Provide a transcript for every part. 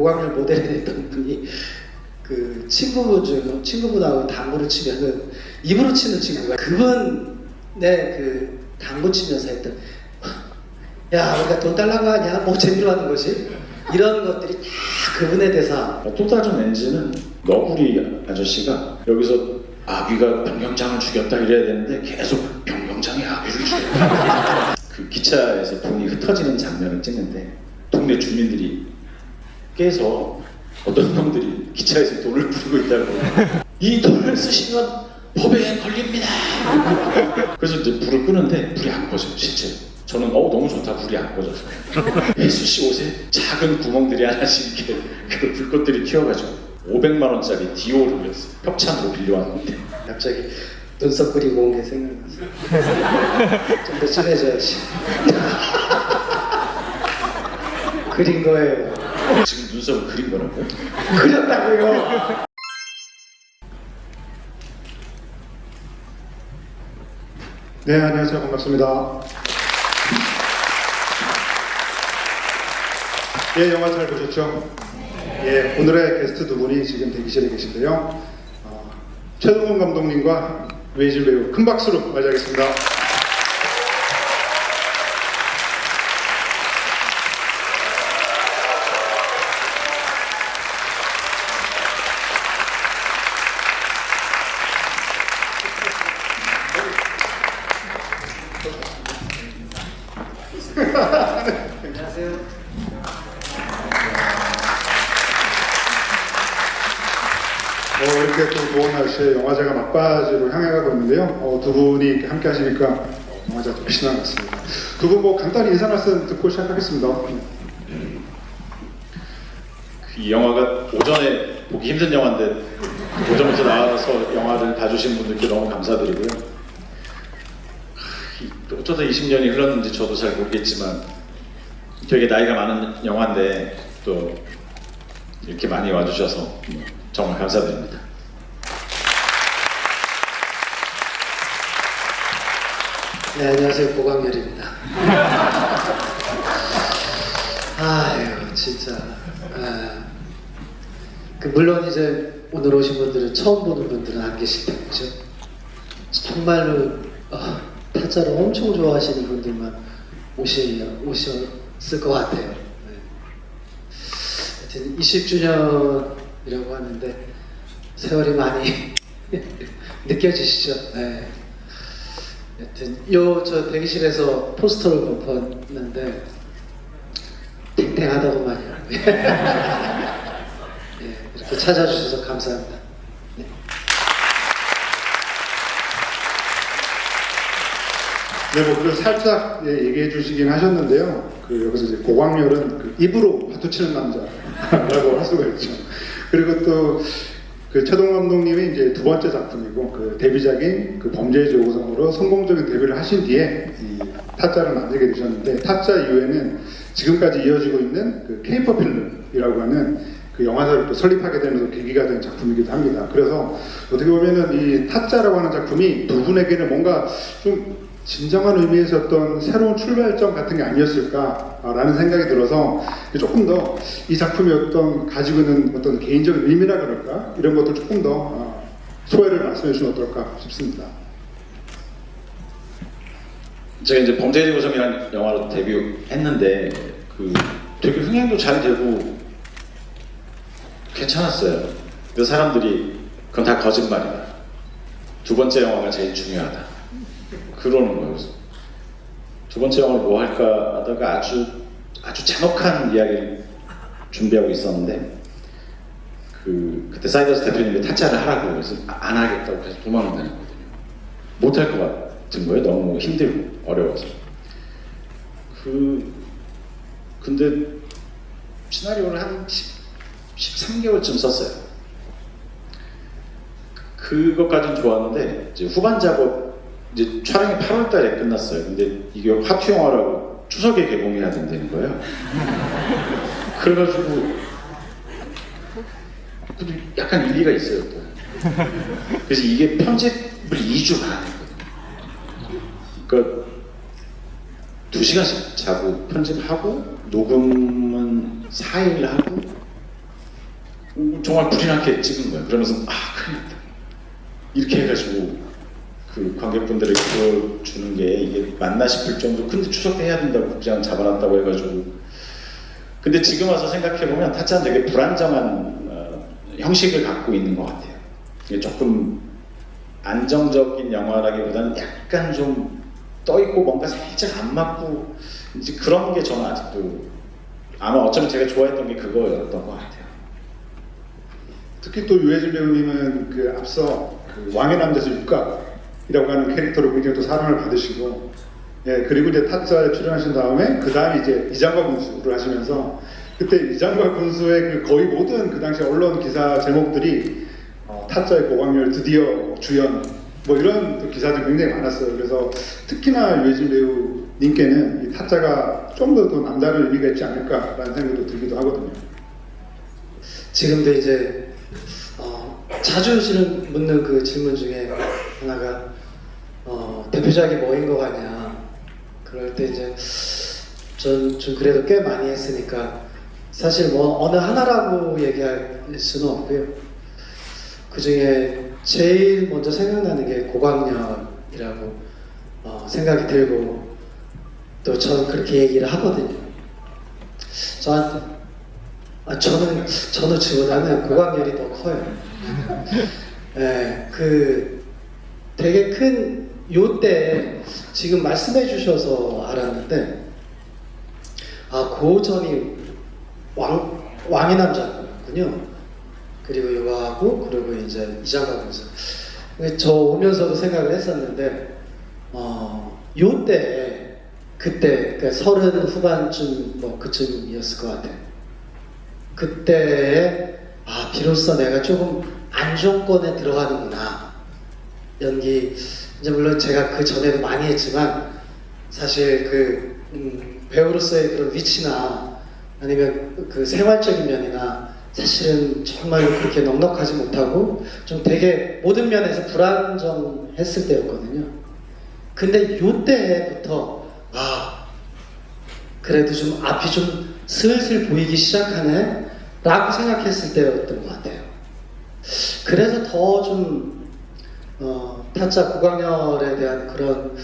고강렬 모델이 됐던 분이 그 친구분하고 당구를 치면은 입으로 치는 친구가 그분의 그 당구 치면서 했던 야 우리가 돈 달라고 하냐 뭐 재미로 하는 거지 이런 것들이 다 그분의 대사. 또다른 렌즈는 너구리 아저씨가 여기서 아귀가 변경장을 죽였다 이래야 되는데 계속 변경장이 아귀를 죽였다. 그 기차에서 돈이 흩어지는 장면을 찍는데 동네 주민들이 깨서 어떤 놈들이 기차에서 돈을 부리고 있다고 이 돈을 쓰시면 법에 걸립니다. 그래서 이제 불을 끄는데 불이 안 꺼져요 실제. 저는 너무 좋다 불이 안 꺼져서 혜수씨 옷에 작은 구멍들이 하나씩 이렇게 그 불꽃들이 튀어가지고 500만 원짜리 디오를 협찬으로 빌려왔는데 갑자기 눈썹 그리고 온 게 생각났어요. 좀 더 친해져야지. 그린 거예요. 지금 눈썹을 그린 거라고요? 그렸다고요. 네, 안녕하세요. 반갑습니다. 예, 영화 잘 보셨죠? 예, 오늘의 게스트 두 분이 지금 대기실에 계신데요. 최동원 감독님과 외질 배우 큰 박수로 맞이하겠습니다. 안녕하세요. 이렇게 또 더운 날씨에 영화제가 막바지로 향해 가고 있는데요. 두 분이 이렇게 함께 하시니까 영화제가 좀 신난 것 같습니다. 두 분 뭐 간단히 인사 말씀 듣고 시작하겠습니다. 이 영화가 오전에 보기 힘든 영화인데 오전부터 나와서 영화를 봐주신 분들께 너무 감사드리고요. 어쩌다 20년이 흘렀는지 저도 잘 모르겠지만 되게 나이가 많은 영화인데 또 이렇게 많이 와주셔서 정말 감사드립니다. 네, 안녕하세요. 고강렬입니다. 아유, 진짜. 물론 이제 오늘 오신 분들은 처음 보는 분들은 안 계실 텐데죠. 정말로 타짜를 엄청 좋아하시는 분들만 오셨을 것 같아요. 네. 하여튼 20주년이라고 하는데 세월이 많이 느껴지시죠? 네. 여튼 저 대기실에서 포스터를 뽑았는데 탱탱하다고만요. 네, 이렇게 찾아주셔서 감사합니다. 네. 네, 뭐 그걸 살짝 얘기해 주시긴 하셨는데요. 여기서 이제 고광렬은 그 입으로 화투 치는 남자라고 할 수가 있죠. 그리고 또 그 최동원 감독님이 이제 두 번째 작품이고 그 데뷔작인 그 범죄의 조우성으로 성공적인 데뷔를 하신 뒤에 이 타짜를 만들게 되셨는데 타짜 이후에는 지금까지 이어지고 있는 그 케이퍼 필름이라고 하는 그 영화사를 또 설립하게 되는 계기가 된 작품이기도 합니다. 그래서 어떻게 보면은 이 타짜라고 하는 작품이 두 분에게는 뭔가 좀 진정한 의미에서 어떤 새로운 출발점 같은 게 아니었을까라는 생각이 들어서 조금 더 이 작품이 어떤 가지고 있는 어떤 개인적인 의미라 그럴까 이런 것들 조금 더 소회를 말씀해 주시면 어떨까 싶습니다. 제가 이제 범죄의 조우성이라는 영화로 데뷔했는데 되게 흥행도 잘 되고 괜찮았어요. 그 사람들이 그건 다 거짓말이다. 두 번째 영화가 제일 중요하다. 그러는 거예요. 두 번째 영화를 뭐 할까 하다가 아주 잔혹한 이야기를 준비하고 있었는데 그때 사이더스 대표님이 타짜를 하라고 그래서 안 하겠다고 해서 도망을 다녔거든요. 못할 것 같은 거예요. 너무 힘들고 어려워서. 근데 시나리오를 한 13개월쯤 썼어요. 그것까지는 좋았는데 이제 후반 작업 이제 촬영이 8월달에 끝났어요. 근데 이게 화투 영화라고 추석에 개봉해야 된다는 거예요. 그래가지고 약간 일리가 있어요. 또. 그래서 이게 편집을 2주 반 했거든요. 그러니까 2시간씩 자고 편집하고 녹음은 4일 하고 정말 불이 나게 찍은 거예요. 그러면서 큰일 났다. 이렇게 해가지고 그 관객분들에게 보여주는 게 이게 맞나 싶을 정도. 근데 추석 때 해야 된다고 국장 잡아놨다고 해가지고. 근데 지금 와서 생각해보면 타짜는 되게 불안정한 형식을 갖고 있는 것 같아요. 이게 조금 안정적인 영화라기보다는 약간 좀 떠있고 뭔가 살짝 안 맞고 이제 그런 게 저는 아직도 아마 어쩌면 제가 좋아했던 게 그거였던 것 같아요. 특히 또 유해진 배우님은 그 앞서 그 왕의 남자에서 육각이라고 하는 캐릭터로 굉장히 또 사랑을 받으시고, 예, 그리고 이제 타짜에 출연하신 다음에 그 다음에 이제 이장과 군수를 하시면서 그때 이장과 군수의 그 거의 모든 그 당시 언론 기사 제목들이 타짜의 고광렬 드디어 주연 뭐 이런 또 기사들이 굉장히 많았어요. 그래서 특히나 유해진 배우님께는 이 타짜가 좀 더 남다른 의미가 있지 않을까라는 생각도 들기도 하거든요. 지금도 이제 자주 묻는 그 질문 중에 하나가 대표작이 뭐인 것 같냐. 그럴 때 이제 전 좀 그래도 꽤 많이 했으니까 사실 뭐 어느 하나라고 얘기할 수는 없고요. 그 중에 제일 먼저 생각나는 게 고광렬이라고 생각이 들고 또 저는 그렇게 얘기를 하거든요. 저는 지보다는 고광렬이 더 커요. 네, 그 되게 큰 요때 지금 말씀해 주셔서 알았는데 고전이 왕의 남자군요. 그리고 이거하고 그리고 이제 이장가 군수. 저 오면서도 생각을 했었는데 요때 그때 그러니까 30 후반쯤 뭐 그쯤이었을 것 같아요. 그때 비로소 내가 조금 안정권에 들어가는구나. 연기 이제 물론 제가 그 전에도 많이 했지만 사실 그 배우로서의 그런 위치나 아니면 그 생활적인 면이나 사실은 정말로 그렇게 넉넉하지 못하고 좀 되게 모든 면에서 불안정했을 때였거든요. 근데 요때부터 그래도 좀 앞이 좀 슬슬 보이기 시작하네 라고 생각했을 때였던 것 같아요. 그래서 더 좀 타짜 고광렬에 대한 그런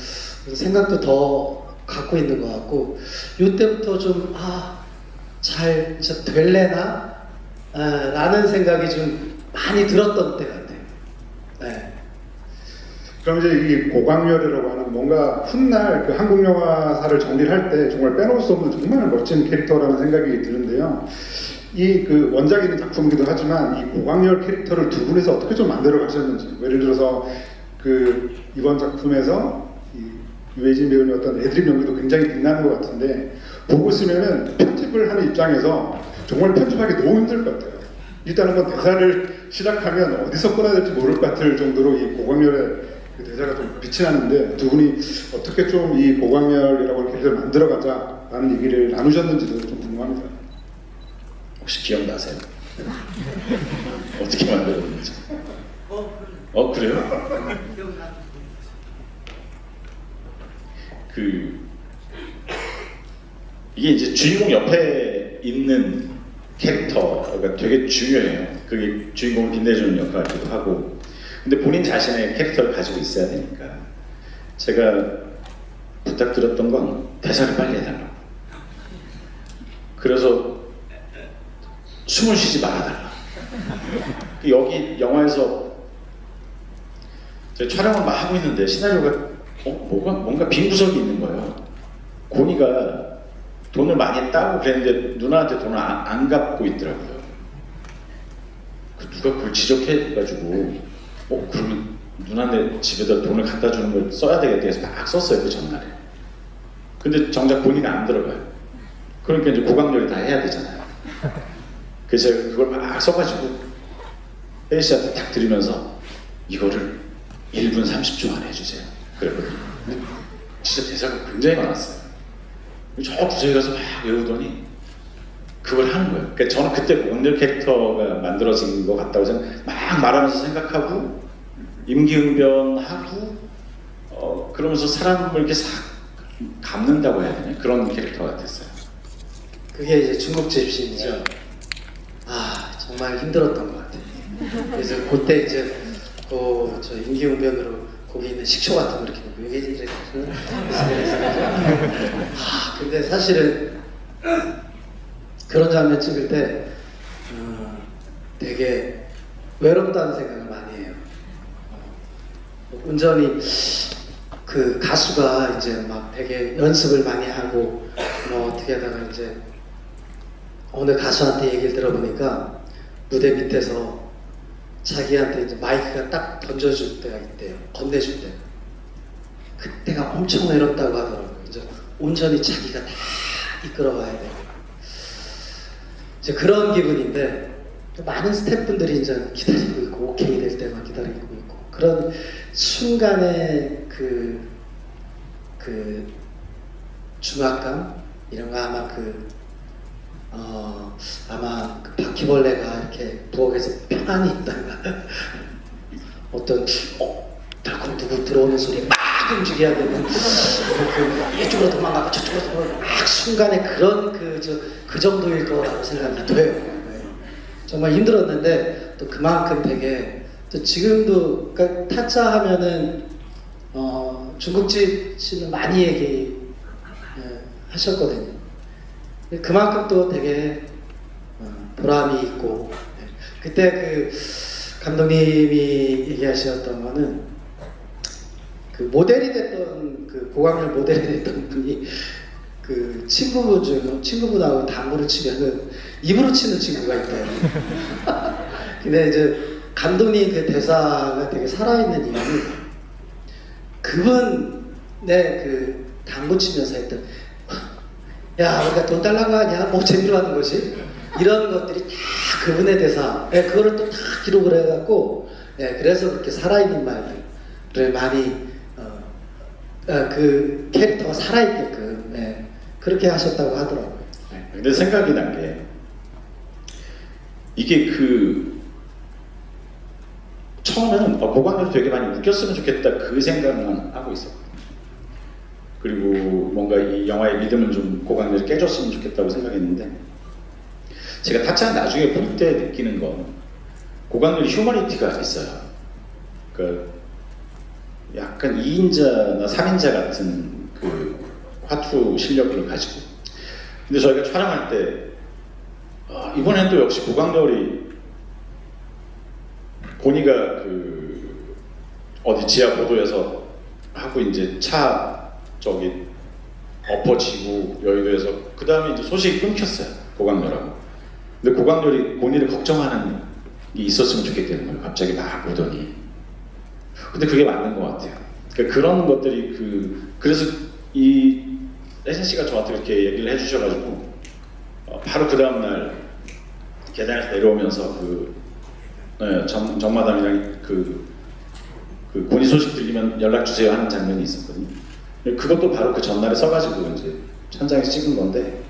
생각도 더 갖고 있는 것 같고 요때부터 좀 잘 될래나? 라는 생각이 좀 많이 들었던 때 같아요. 네. 그럼 이제 이 고광렬이라고 하는 뭔가 훗날 그 한국 영화사를 정리할 때 정말 빼놓을 수 없는 정말 멋진 캐릭터라는 생각이 드는데요. 이 그 원작이 있는 작품이기도 하지만 이 고광렬 캐릭터를 두 분이서 어떻게 좀 만들어 가셨는지, 예를 들어서 그 이번 작품에서 이 유해진 배우님 어떤 애드립 연기도 굉장히 빛나는 것 같은데 보고 있으면은 편집을 하는 입장에서 정말 편집하기 너무 힘들 것 같아요. 일단 한번 대사를 시작하면 어디서 끊어야 될지 모를 것 같을 정도로 이 고광렬의 그 대사가 좀 빛이 나는데 두 분이 어떻게 좀 이 고광렬이라고 하는 캐릭터를 만들어가자라는 얘기를 나누셨는지도 좀 궁금합니다. 혹시 기억나세요? 어떻게 만들었는지? 그래요? 이게 이제 주인공 옆에 있는 캐릭터가 되게 중요해요. 그게 주인공을 빛내주는 역할이기도 하고. 근데 본인 자신의 캐릭터를 가지고 있어야 되니까 제가 부탁드렸던 건 대사를 빨리 해달라고. 그래서 숨을 쉬지 말아달라. 여기 영화에서 제가 촬영을 막 하고 있는데 시나리오가 뭔가 빈 구석이 있는 거예요. 고니가 돈을 많이 따고 그랬는데 누나한테 돈을 안 갚고 있더라고요. 누가 그걸 지적해가지고 그러면 누나네 집에다 돈을 갖다 주는 걸 써야 되겠다 해서 막 썼어요, 그 전날에. 근데 정작 본인은 안 들어가요. 그러니까 이제 고광렬이 다 해야 되잖아요. 그래서 제가 그걸 막 써가지고 혜인 씨한테 딱 드리면서 이거를 1분 30초 안에 해주세요. 그랬거든요. 진짜 대사가 굉장히 많았어요. 저 구석에 가서 막 외우더니 그걸 하는 거예요. 그러니까 저는 그때 고광렬 캐릭터가 만들어진 것 같다고 막 말하면서 생각하고 임기응변하고 그러면서 사람을 이렇게 싹 감는다고 해야 되나? 그런 캐릭터 같았어요. 그게 이제 중국 집신이죠. 정말 힘들었던 것 같아요. 그래서 그때 이제 저 임기응변으로 거기 있는 식초 같은 거 이렇게 보고 이게 이렇게 근데 사실은 그런 장면 찍을 때 되게 외롭다는 생각을 많이 해요. 온전히 그 가수가 이제 막 되게 연습을 많이 하고 뭐 어떻게 하다가 이제 어느 가수한테 얘기를 들어보니까 무대 밑에서 자기한테 이제 마이크가 딱 던져줄 때가 있대요. 건네줄 때. 그때가 엄청 외롭다고 하더라고요. 이제 온전히 자기가 다 이끌어가야 돼요. 이제 그런 기분인데 많은 스태프분들이 이제 기다리고 있고 오케이 될 때만 기다리고 있고 그런 순간의 그 중압감 이런 거 아마 그 바퀴벌레가 이렇게 부엌에서 편안히 있다가 어떤 덜컹 누구 들어오는 소리 막 움직여야 되는 이쪽으로 도망가고 저쪽으로 도망가고 막 순간에 그런 그 정도일 거라고 생각이 돼요. 네. 정말 힘들었는데 또 그만큼 되게 또 지금도 그러니까 타짜 하면은 중국집 씨는 많이 얘기 하셨거든요. 그만큼 또 되게 보람이 있고 그때 그 감독님이 얘기하셨던 거는 그 모델이 됐던 그 고광렬 모델이 됐던 분이 그 친구분하고 당구를 치면은 입으로 치는 친구가 있대요. 근데 이제 감독님 그 대사가 되게 살아있는 이유는 그분의 그 당구 치면서 했던 야 우리가 돈 달라고 하냐 뭐 재미로 하는 거지 이런 것들이 다 그분의 대사 그거를 또 다 기록을 해갖고 그래서 그렇게 살아있는 말들을 많이 그 캐릭터가 살아있게끔 그렇게 하셨다고 하더라고요. 근데 생각이 난 게 이게 처음에는 고광렬이 되게 많이 웃겼으면 좋겠다 그 생각만 하고 있었거든요. 그리고 뭔가 이 영화의 리듬을 좀 고광렬이 깨줬으면 좋겠다고 생각했는데 제가 타짜 나중에 볼 때 느끼는 건 고광렬이 휴머니티가 있어요. 그러니까 약간 2인자나 3인자 같은 그 화투 실력을 가지고 근데 저희가 촬영할 때 이번엔 또 역시 고광렬이 보니가 어디 지하 보도에서 하고 이제 차 저기 엎어지고 여의도에서 그 다음에 이제 소식이 끊겼어요. 고광렬하고. 근데 고광렬이 본인을 걱정하는 게 있었으면 좋겠다는 거예요. 갑자기 막 오더니. 근데 그게 맞는 것 같아요. 그러니까 그런 것들이 그래서 이 혜진 씨가 저한테 이렇게 얘기를 해주셔가지고 바로 그 다음날 계단에서 내려오면서 정마담이랑 그 본인 소식 들리면 연락 주세요 하는 장면이 있었거든요. 그것도 바로 그 전날에 써가지고 이제 천장에서 찍은 건데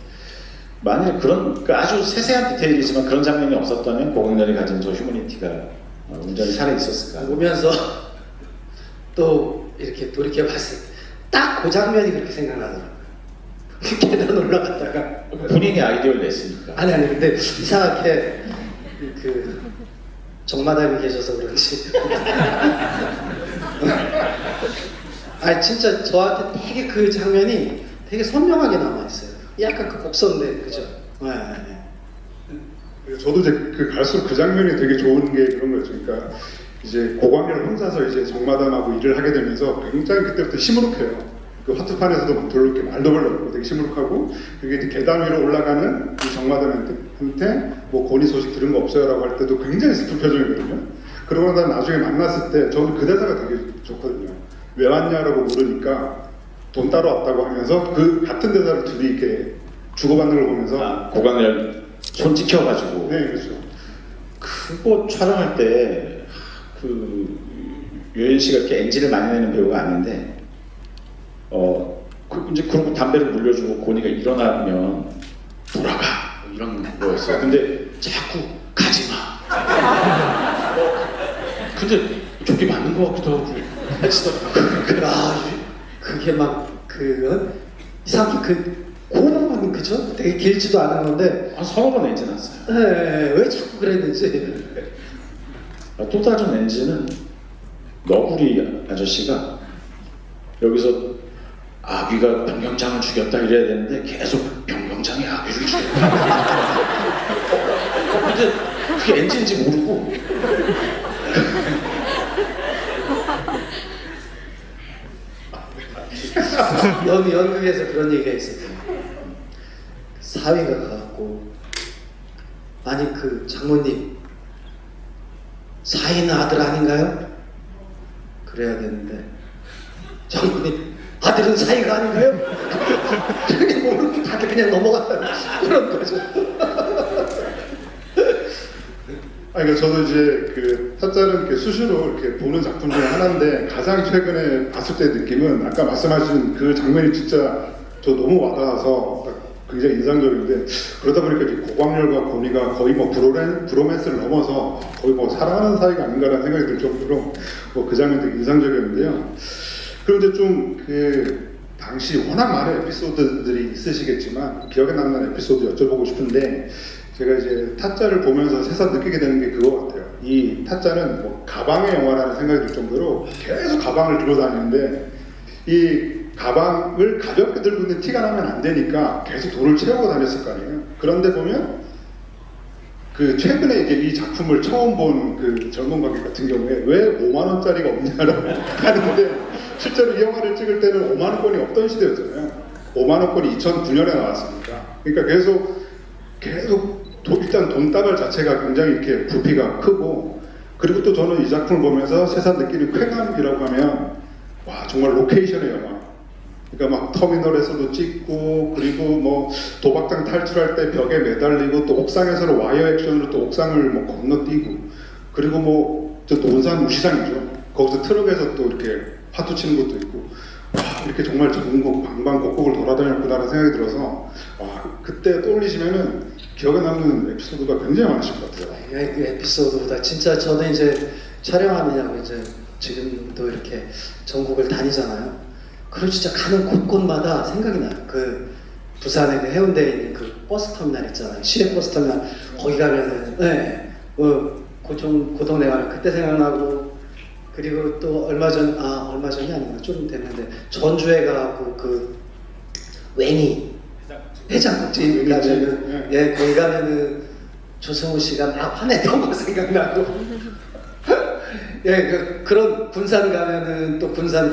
만약에 그런 아주 세세한 디테일이지만 그런 장면이 없었다면 고광렬이 가진 저 휴머니티가 온전히 살아 있었을까. 오면서 또 이렇게 돌이켜 봤을 때 딱 그 장면이 그렇게 생각나더라고요. 계단 올라갔다가 본인이 아이디어를 냈으니까. 아니 근데 이상하게 정마담이 계셔서 그런지 아니 진짜 저한테 되게 그 장면이 되게 선명하게 남아있어요. 약간 그 곡선데 그죠? 저도 이제 갈수록 그 장면이 되게 좋은 게 그런 거였죠. 그러니까 이제 고광렬 혼자서 이제 정마담하고 일을 하게 되면서 굉장히 그때부터 시무룩해요. 그 화투판에서도 막 이렇게 말도 걸렸고 되게 시무룩하고 그게 이제 계단 위로 올라가는 이 정마담한테 뭐 고니 소식 들은 거 없어요라고 할 때도 굉장히 슬픈 표정이거든요. 그러고 나중에 만났을 때 저는 그 대사가 되게 좋거든요. 왜 왔냐라고 물으니까 돈 따러 왔다고 하면서 그 같은 대사를 둘이 이렇게 주고받는 걸 보면서 고광렬 손 찍혀가지고 네 그렇죠. 그거 촬영할 때 유현 씨가 이렇게 NG를 많이 내는 배우가 아닌데 이제 그러고 담배를 물려주고 고니가 일어나면 돌아가 뭐 이런 거였어요. 근데 자꾸 가지 마. 근데 저게 맞는 것 같기도 하고. 그게 막 이상하게 그 부분이 그죠? 되게 길지도 않은 건데 한 서너 번 엔진 났어요. 왜 자꾸 그랬는지. 또 다른 엔진은 너구리 아저씨가 여기서 아귀가 변경장을 죽였다 이래야 되는데 계속 변경장이 아귀를 죽였다. 근데 그게 엔진인지 모르고 연극에서 그런 얘기가 있었어요. 사위가 가갖고 아니 그 장모님 사위는 아들 아닌가요? 그래야 되는데 장모님 아들은 사위가 아닌가요? 그렇게 모르고 다들 그냥 넘어갔다는 그런 거죠. 그러니까 저도 이제 그 타짜를 이렇게 수시로 이렇게 보는 작품 중에 하나인데 가장 최근에 봤을 때 느낌은 아까 말씀하신 그 장면이 진짜 저 너무 와닿아서 굉장히 인상적인데 그러다 보니까 이제 고광렬과 고니가 거의 뭐 브로맨스를 넘어서 거의 뭐 사랑하는 사이가 아닌가라는 생각이 들 정도로 뭐 그 장면 되게 인상적이었는데요. 그런데 좀 그 당시 워낙 많은 에피소드들이 있으시겠지만 기억에 남는 에피소드 여쭤보고 싶은데 제가 이제 타짜를 보면서 새삼 느끼게 되는 게 그거 같아요. 이 타짜는 뭐 가방의 영화라는 생각이 들 정도로 계속 가방을 들고 다니는데 이 가방을 가볍게 들고 있는 티가 나면 안 되니까 계속 돈을 채우고 다녔을 거 아니에요. 그런데 보면 그 최근에 이제 이 작품을 처음 본 그 젊은 관객 같은 경우에 왜 5만 원짜리가 없냐라고 하는데 실제로 이 영화를 찍을 때는 5만 원권이 없던 시대였잖아요. 5만 원권이 2009년에 나왔으니까. 그러니까 계속 일단 돈다발 자체가 굉장히 이렇게 부피가 크고 그리고 또 저는 이 작품을 보면서 새삼 느끼는 쾌감이라고 하면 와 정말 로케이션의 영화. 그러니까 막 터미널에서도 찍고 그리고 뭐 도박장 탈출할 때 벽에 매달리고 또 옥상에서는 와이어 액션으로 또 옥상을 뭐 건너뛰고 그리고 뭐 저 논산 우시장이죠. 거기서 트럭에서 또 이렇게 파도 치는 것도 있고 와 이렇게 정말 전국 방방곡곡을 돌아다녔구나라는 생각이 들어서 와 그때 떠올리시면은 기억에 남는 에피소드가 굉장히 많으실 것 같아요. 그 에피소드보다 진짜 저는 이제 촬영하느냐고 이제 지금도 이렇게 전국을 다니잖아요. 그럼 진짜 가는 곳곳마다 생각이 나요. 그 부산의 그 해운대에 있는 그 버스터미널 있잖아요. 시내 버스터미널 거기 가면은 그 동네 가면 그때 생각나고 그리고 또 얼마 전이 아니구나 좀 됐는데 전주에 가고 그 웽이 해장국집 가면은 거기 가면은 조성우 씨가 막 화냈던 거 생각나고 그런 군산 가면은 또 군산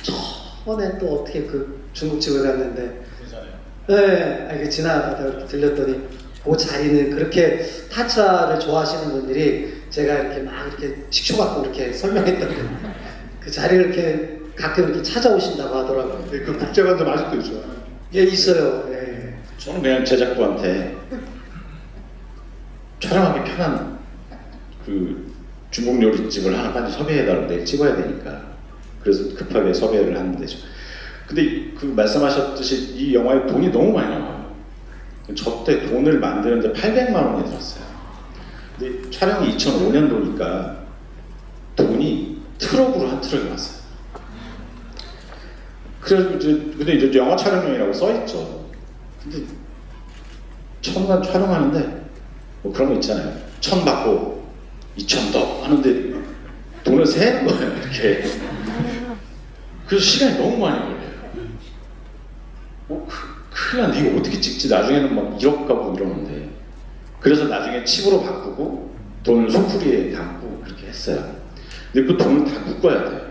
저번에 또 어떻게 그 중국집을 갔는데 군산에요? 지나가다 이렇게 들렸더니 그 자리는 그렇게 타짜를 좋아하시는 분들이 제가 이렇게 막 이렇게 식초 갖고 이렇게 설명했던 그 자리를 이렇게 가끔 이렇게 찾아오신다고 하더라고요. 그 국제관점 아직도 있죠. 있어요. 저는 그냥 제작부한테 촬영하기 편한 그 중국 요리집을 하나 빨리 섭외해달라고 내일 찍어야 되니까 그래서 급하게 섭외를 하는 데죠. 근데 그 말씀하셨듯이 이 영화에 돈이 너무 많이 나와요. 저 때 돈을 만드는데 800만 원이 들었어요. 근데 촬영이 2005년도니까 돈이 트럭으로 한 트럭이 왔어요. 그래서 근데 이제 영화 촬영용이라고 써있죠. 근데 천만 촬영하는데 뭐 그런 거 있잖아요. 1000 받고 2000 더 하는데 돈을 세는 거예요 이렇게. 그래서 시간이 너무 많이 걸려요. 큰일 났네. 이거 어떻게 찍지? 나중에는 막 1억 가고 이러는데. 그래서 나중에 칩으로 바꾸고 돈을 소쿠리에 담고 그렇게 했어요. 근데 그 돈을 다 묶어야 돼요.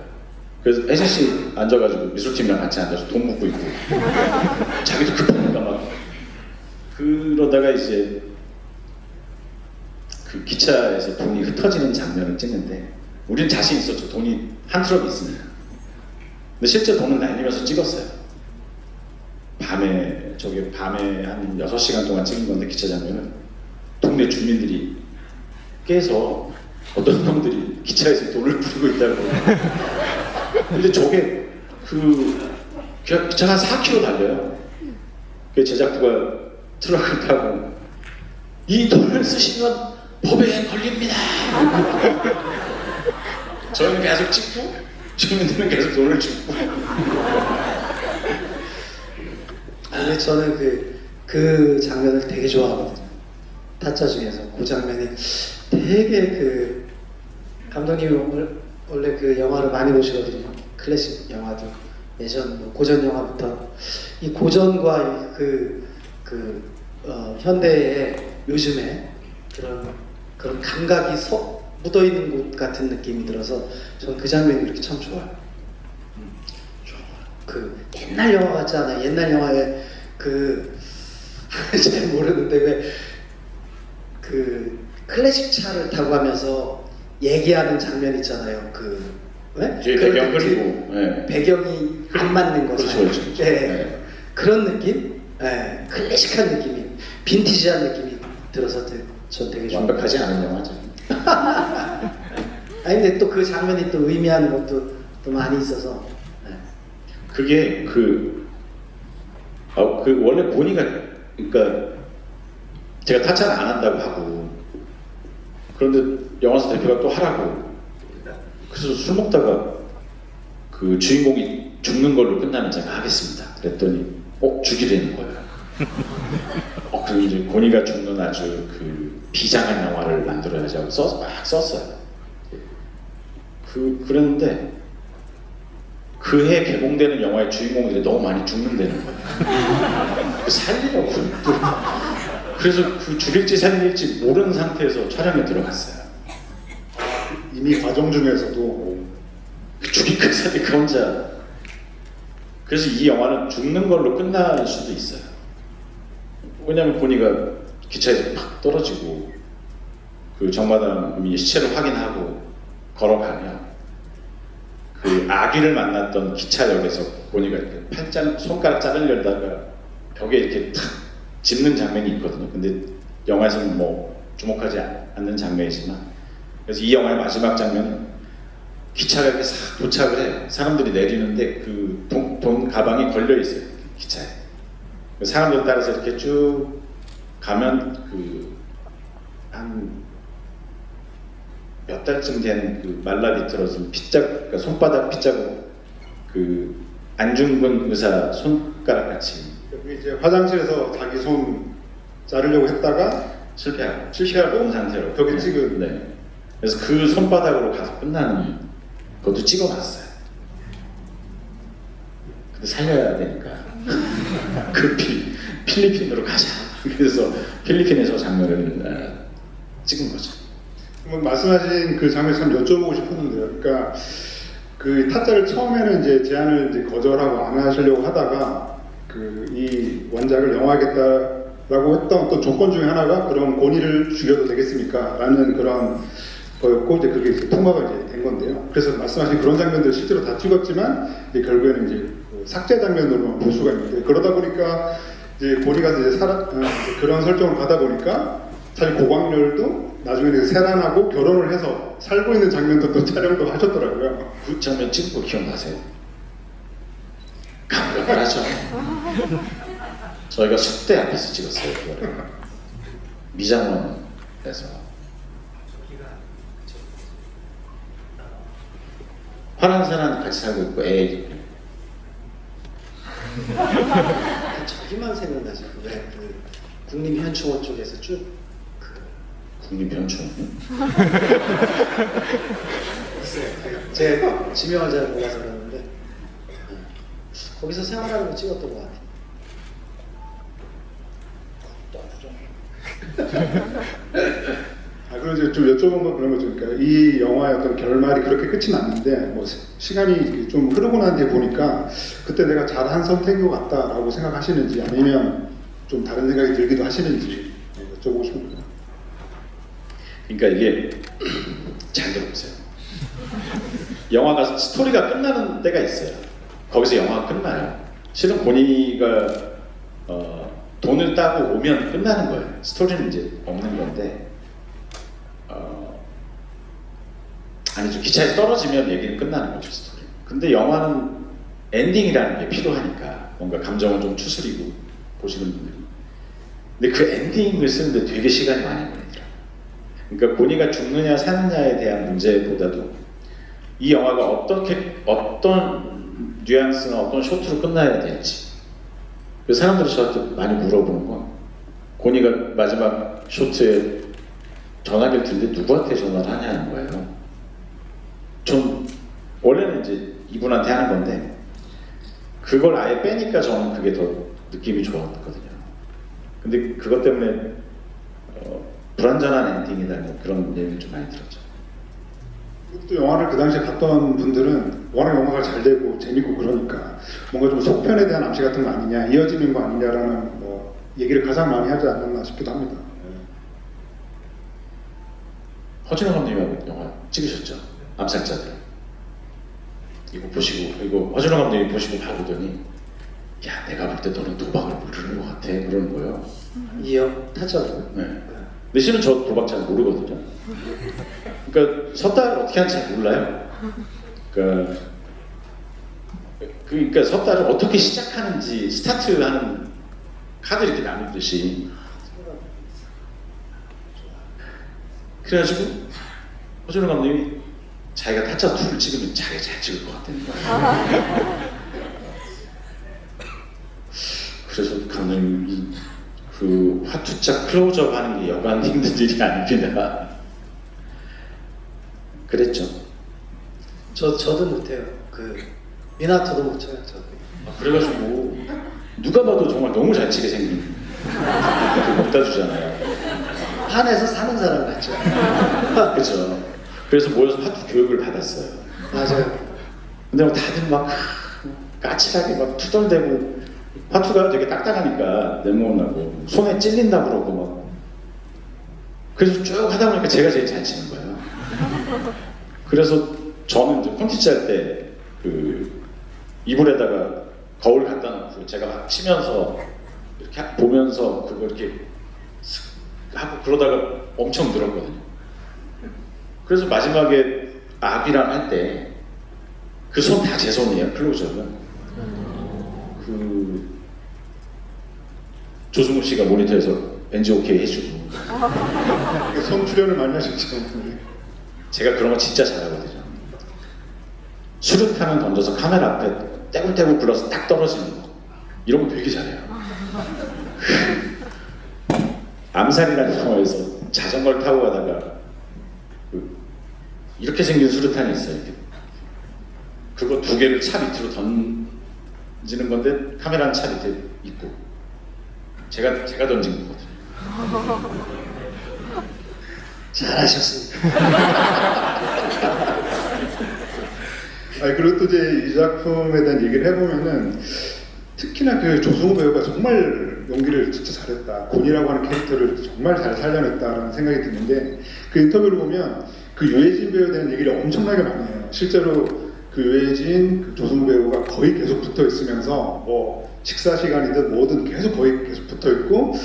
그래서 혜진 씨 앉아가지고 미술팀이랑 같이 앉아서 돈 묶고 있고 자기도 급하니까 막 그러다가 이제 그 기차에서 돈이 흩어지는 장면을 찍는데 우리는 자신 있었죠. 돈이 한 트럭 있으니까. 근데 실제 돈은 날리면서 찍었어요. 밤에 한 6시간 동안 찍은 건데 기차 장면은 동네 주민들이 깨서 어떤 놈들이 기차에서 돈을 부리고 있다고. 근데 저게 기차가 한 4km 달려요. 그 제작부가 트럭을 타고 이 돈을 쓰시면 법에 걸립니다. 저희는 계속 찍고 주민들은 계속 돈을 주고. 근데 저는 그 장면을 되게 좋아하거든요. 타짜 중에서 그 장면이 되게 그 감독님이 원래 그 영화를 많이 보시거든요. 클래식 영화도 예전 뭐 고전 영화부터 이 고전과 현대의 요즘에 그런 감각이 묻어 있는 곳 같은 느낌이 들어서 저는 그 장면이 이렇게 참 좋아요. 그 옛날 영화 같지 않아요? 옛날 영화에 잘 모르는데 왜 그 클래식 차를 타고 가면서 얘기하는 장면 있잖아요. 왜? 뒤에 배경 그리고 네. 배경이 안 맞는 거. 그렇죠, 그렇죠, 그렇죠. 네. 네. 그런 느낌? 네. 클래식한 느낌이, 빈티지한 느낌이 들어서 전 되게 좋아요. 완벽하지 않은 영화죠. 아니 근데 또 그 장면이 또 의미하는 것도 또 많이 있어서. 네. 그게 원래 보니가 그러니까 제가 타짜는 안 한다고 하고 그런데 영화사 대표가 또 하라고 그래서 술 먹다가 그 주인공이 죽는 걸로 끝나면 제가 하겠습니다. 그랬더니 죽이려는 거예요. 그리고 이제 고니가 죽는 아주 그 비장한 영화를 만들어야지 하고 막 썼어요. 그랬는데 그해 개봉되는 영화의 주인공들이 너무 많이 죽는다는 거예요. 살리려고 그래서 그 죽일지 살릴지 모르는 상태에서 촬영에 들어갔어요. 이미 과정 중에서도 죽인 그 사람이 그 혼자. 그래서 이 영화는 죽는 걸로 끝날 수도 있어요. 왜냐하면 보니가 기차에서 팍 떨어지고 그 정마담이 시체를 확인하고 걸어가면 그 아기를 만났던 기차역에서 보니가 이렇게 손가락 자르려다가 벽에 이렇게 탁 짚는 장면이 있거든요. 근데 영화에서는 뭐 주목하지 않는 장면이지만 그래서 이 영화의 마지막 장면은 기차가 이렇게 싹 도착을 해요. 사람들이 내리는데 그 돈 가방이 걸려 있어요. 기차에. 사람들 따라서 이렇게 쭉 가면 한 몇 달쯤 된 그 말라비틀어진 그러니까 손바닥 핏자국 안중근 의사 손가락 같이 이제 화장실에서 자기 손 자르려고 했다가 실패하고 온 상태로 벽에 찍은. 네. 그래서 그 손바닥으로 가서 끝나는 것도 찍어놨어요. 근데 살려야 되니까 급히 필리핀으로 가자. 그래서 필리핀에서 장면을 찍은 거죠. 한번 말씀하신 그 장면 참 여쭤보고 싶었는데요. 그러니까 그 타짜를 처음에는 이제 제안을 이제 거절하고 안 하시려고 하다가 이 원작을 영화하겠다라고 했던 어떤 조건 중에 하나가 그럼 고니를 죽여도 되겠습니까? 라는 그런 거였고 이제 그게 이제 통과가 이제 된 건데요. 그래서 말씀하신 그런 장면들 실제로 다 찍었지만 이제 결국에는 이제 삭제 장면으로만 볼 수가 있는데 그러다 보니까 이제 고니가 이제 그런 설정을 받아 보니까 사실 고광렬도 나중에 세란하고 결혼을 해서 살고 있는 장면도 또 촬영도 하셨더라고요. 그 장면 찍은 거 기억나세요? 감격을 하죠. 저희가 숙대 앞에서 찍었어요. 그거를. 미장원에서. 화랑산한 같이 살고 있고 애 있고. 저기만 생각나죠. 왜 국립현충원 쪽에서 쭉 국립현충. 제가 지명을 잘 몰라서 그러는데 거기서 생활하는 거 찍었던 것 같아요. 그리고 이제 좀 여쭤본 건 그런 거죠. 그러니까 이 영화의 어떤 결말이 그렇게 끝이 났는데 뭐 시간이 좀 흐르고 난 뒤에 보니까 그때 내가 잘한 선택인 것 같다라고 생각하시는지 아니면 좀 다른 생각이 들기도 하시는지 여쭤보고 싶습니다. 그러니까 이게 잘 들어보세요. 영화가 스토리가 끝나는 때가 있어요. 거기서 영화가 끝나요. 실은 고니가 돈을 따고 오면 끝나는 거예요. 스토리는 이제 없는 건데 아니죠. 기차에서 떨어지면 얘기는 끝나는 거죠. 스토리. 근데 영화는 엔딩이라는 게 필요하니까 뭔가 감정을 좀 추스리고 보시는 분들이. 근데 그 엔딩을 쓰는데 되게 시간이 많이 걸리더라고요. 그러니까 고니가 죽느냐 사느냐에 대한 문제보다도 이 영화가 어떤 뉘앙스나 어떤 쇼트로 끝나야 될지 그래서 사람들이 저한테 많이 물어보는 건 고니가 마지막 쇼트에 전화기를 드는데 누구한테 전화를 하냐는 거예요. 전 원래는 이제 이분한테 하는 건데 그걸 아예 빼니까 저는 그게 더 느낌이 좋았거든요. 근데 그것 때문에 불완전한 엔딩이라는 그런 얘기를 좀 많이 들었죠. 또 영화를 그 당시에 봤던 분들은 워낙 영화가 잘 되고 재밌고 그러니까 뭔가 좀 속편에 대한 암시 같은 거 아니냐, 이어지는 거 아니냐라는 뭐 얘기를 가장 많이 하지 않았나 싶기도 합니다. 허준호 감독님하고 영화 찍으셨죠? 암살자들. 이거 보시고, 이거 허준호 감독님이 보시고 봐보더니 야, 내가 볼 때 너는 도박을 모르는 것 같아. 그러는 거예요. 이어 타죠. 네. 근데 실은 저 도박 잘 모르거든요. 그러니까 섣달을 어떻게 하는지 잘 몰라요. 그러니까 섣달을 어떻게 시작하는지 스타트하는 카드 이렇게 나누듯이. 그래가지고 허준호 감독님이 자기가 타짜 둘을 찍으면 자기가 잘 찍을 것 같다는 거예요. 그래서 감독님이 그 화투짝 클로즈업 하는 게 여간 힘든 일이 아닙니다. 그랬죠. 저도 못해요. 그 미나토도 못 쳐요. 저도. 그래가지고 누가 봐도 정말 너무 잘 치게 생긴 먹다 주잖아요. 한에서 사는 사람 같죠. 그렇죠. 그래서 모여서 화투 교육을 받았어요. 맞아요. 근데 막 다들 막 까칠하게 막 투덜대고 화투가 되게 딱딱하니까 내몸 나고 손에 찔린다 그러고 막 그래서 쭉 하다 보니까 제가 제일 잘 치는 거예요. 그래서 저는 이제 콘텐츠 할 때 그 이불에다가 거울 갖다 놓고 제가 막 치면서 이렇게 보면서 그거 이렇게 슥 하고 그러다가 엄청 늘었거든요. 그래서 마지막에 아귀랑 할 때 그 손 다 제 손이에요. 클로즈업은 그 조승우 씨가 모니터에서 벤지 오케이 해주고 손 출연을 많이 하셨죠. 제가 그런 거 진짜 잘하거든요. 수류탄을 던져서 카메라 앞에 떼굴떼굴 굴러서 딱 떨어지는 거 이런 거 되게 잘해요. 암살이라는 영화에서 자전거를 타고 가다가 이렇게 생긴 수류탄이 있어요. 이렇게. 그거 두 개를 차 밑으로 던지는 건데 카메라는 차 밑에 있고 제가 던진 거거든요. 잘하셨습니다. 그리고 또 이제 이 작품에 대한 얘기를 해보면은 특히나 그 조승우 배우가 정말 연기를 진짜 잘했다. 곤이라고 하는 캐릭터를 정말 잘 살려냈다라는 생각이 드는데 그 인터뷰를 보면 그 유해진 배우에 대한 얘기를 엄청나게 많이 해요. 실제로 그 유해진, 그 조승우 배우가 거의 계속 붙어 있으면서 뭐 식사 시간이든 뭐든 계속 거의 계속 붙어 있고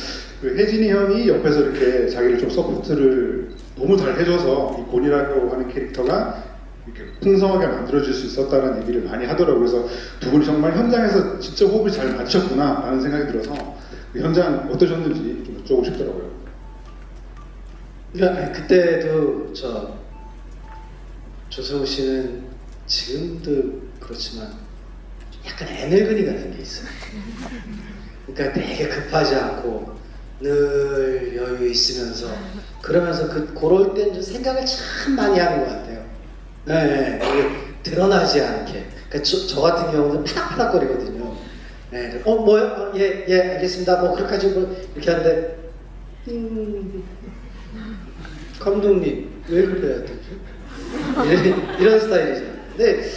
그 혜진이 형이 옆에서 이렇게 자기를 좀 서포트를 너무 잘 해줘서 이 곤이라고 하는 캐릭터가 이렇게 풍성하게 만들어질 수 있었다는 얘기를 많이 하더라고요. 그래서 두 분이 정말 현장에서 진짜 호흡이 잘 맞췄구나 라는 생각이 들어서 그 현장 어떠셨는지 좀 여쭤보고 싶더라고요. 그러니까 그때도 조승우 씨는 지금도 그렇지만 약간 애늙은이가 된 게 있어요. 그러니까 되게 급하지 않고 늘 여유 있으면서 그러면서 그럴 땐 좀 생각을 참 많이 하는 것 같아요. 네, 이게 드러나지 않게. 그러니까 저 같은 경우는 파닥파닥거리거든요. 네, 뭐요? 예, 알겠습니다. 뭐 그렇게까지 뭐 이렇게 하는데 감독님 왜 그래야 되지? 이런 스타일이죠. 근데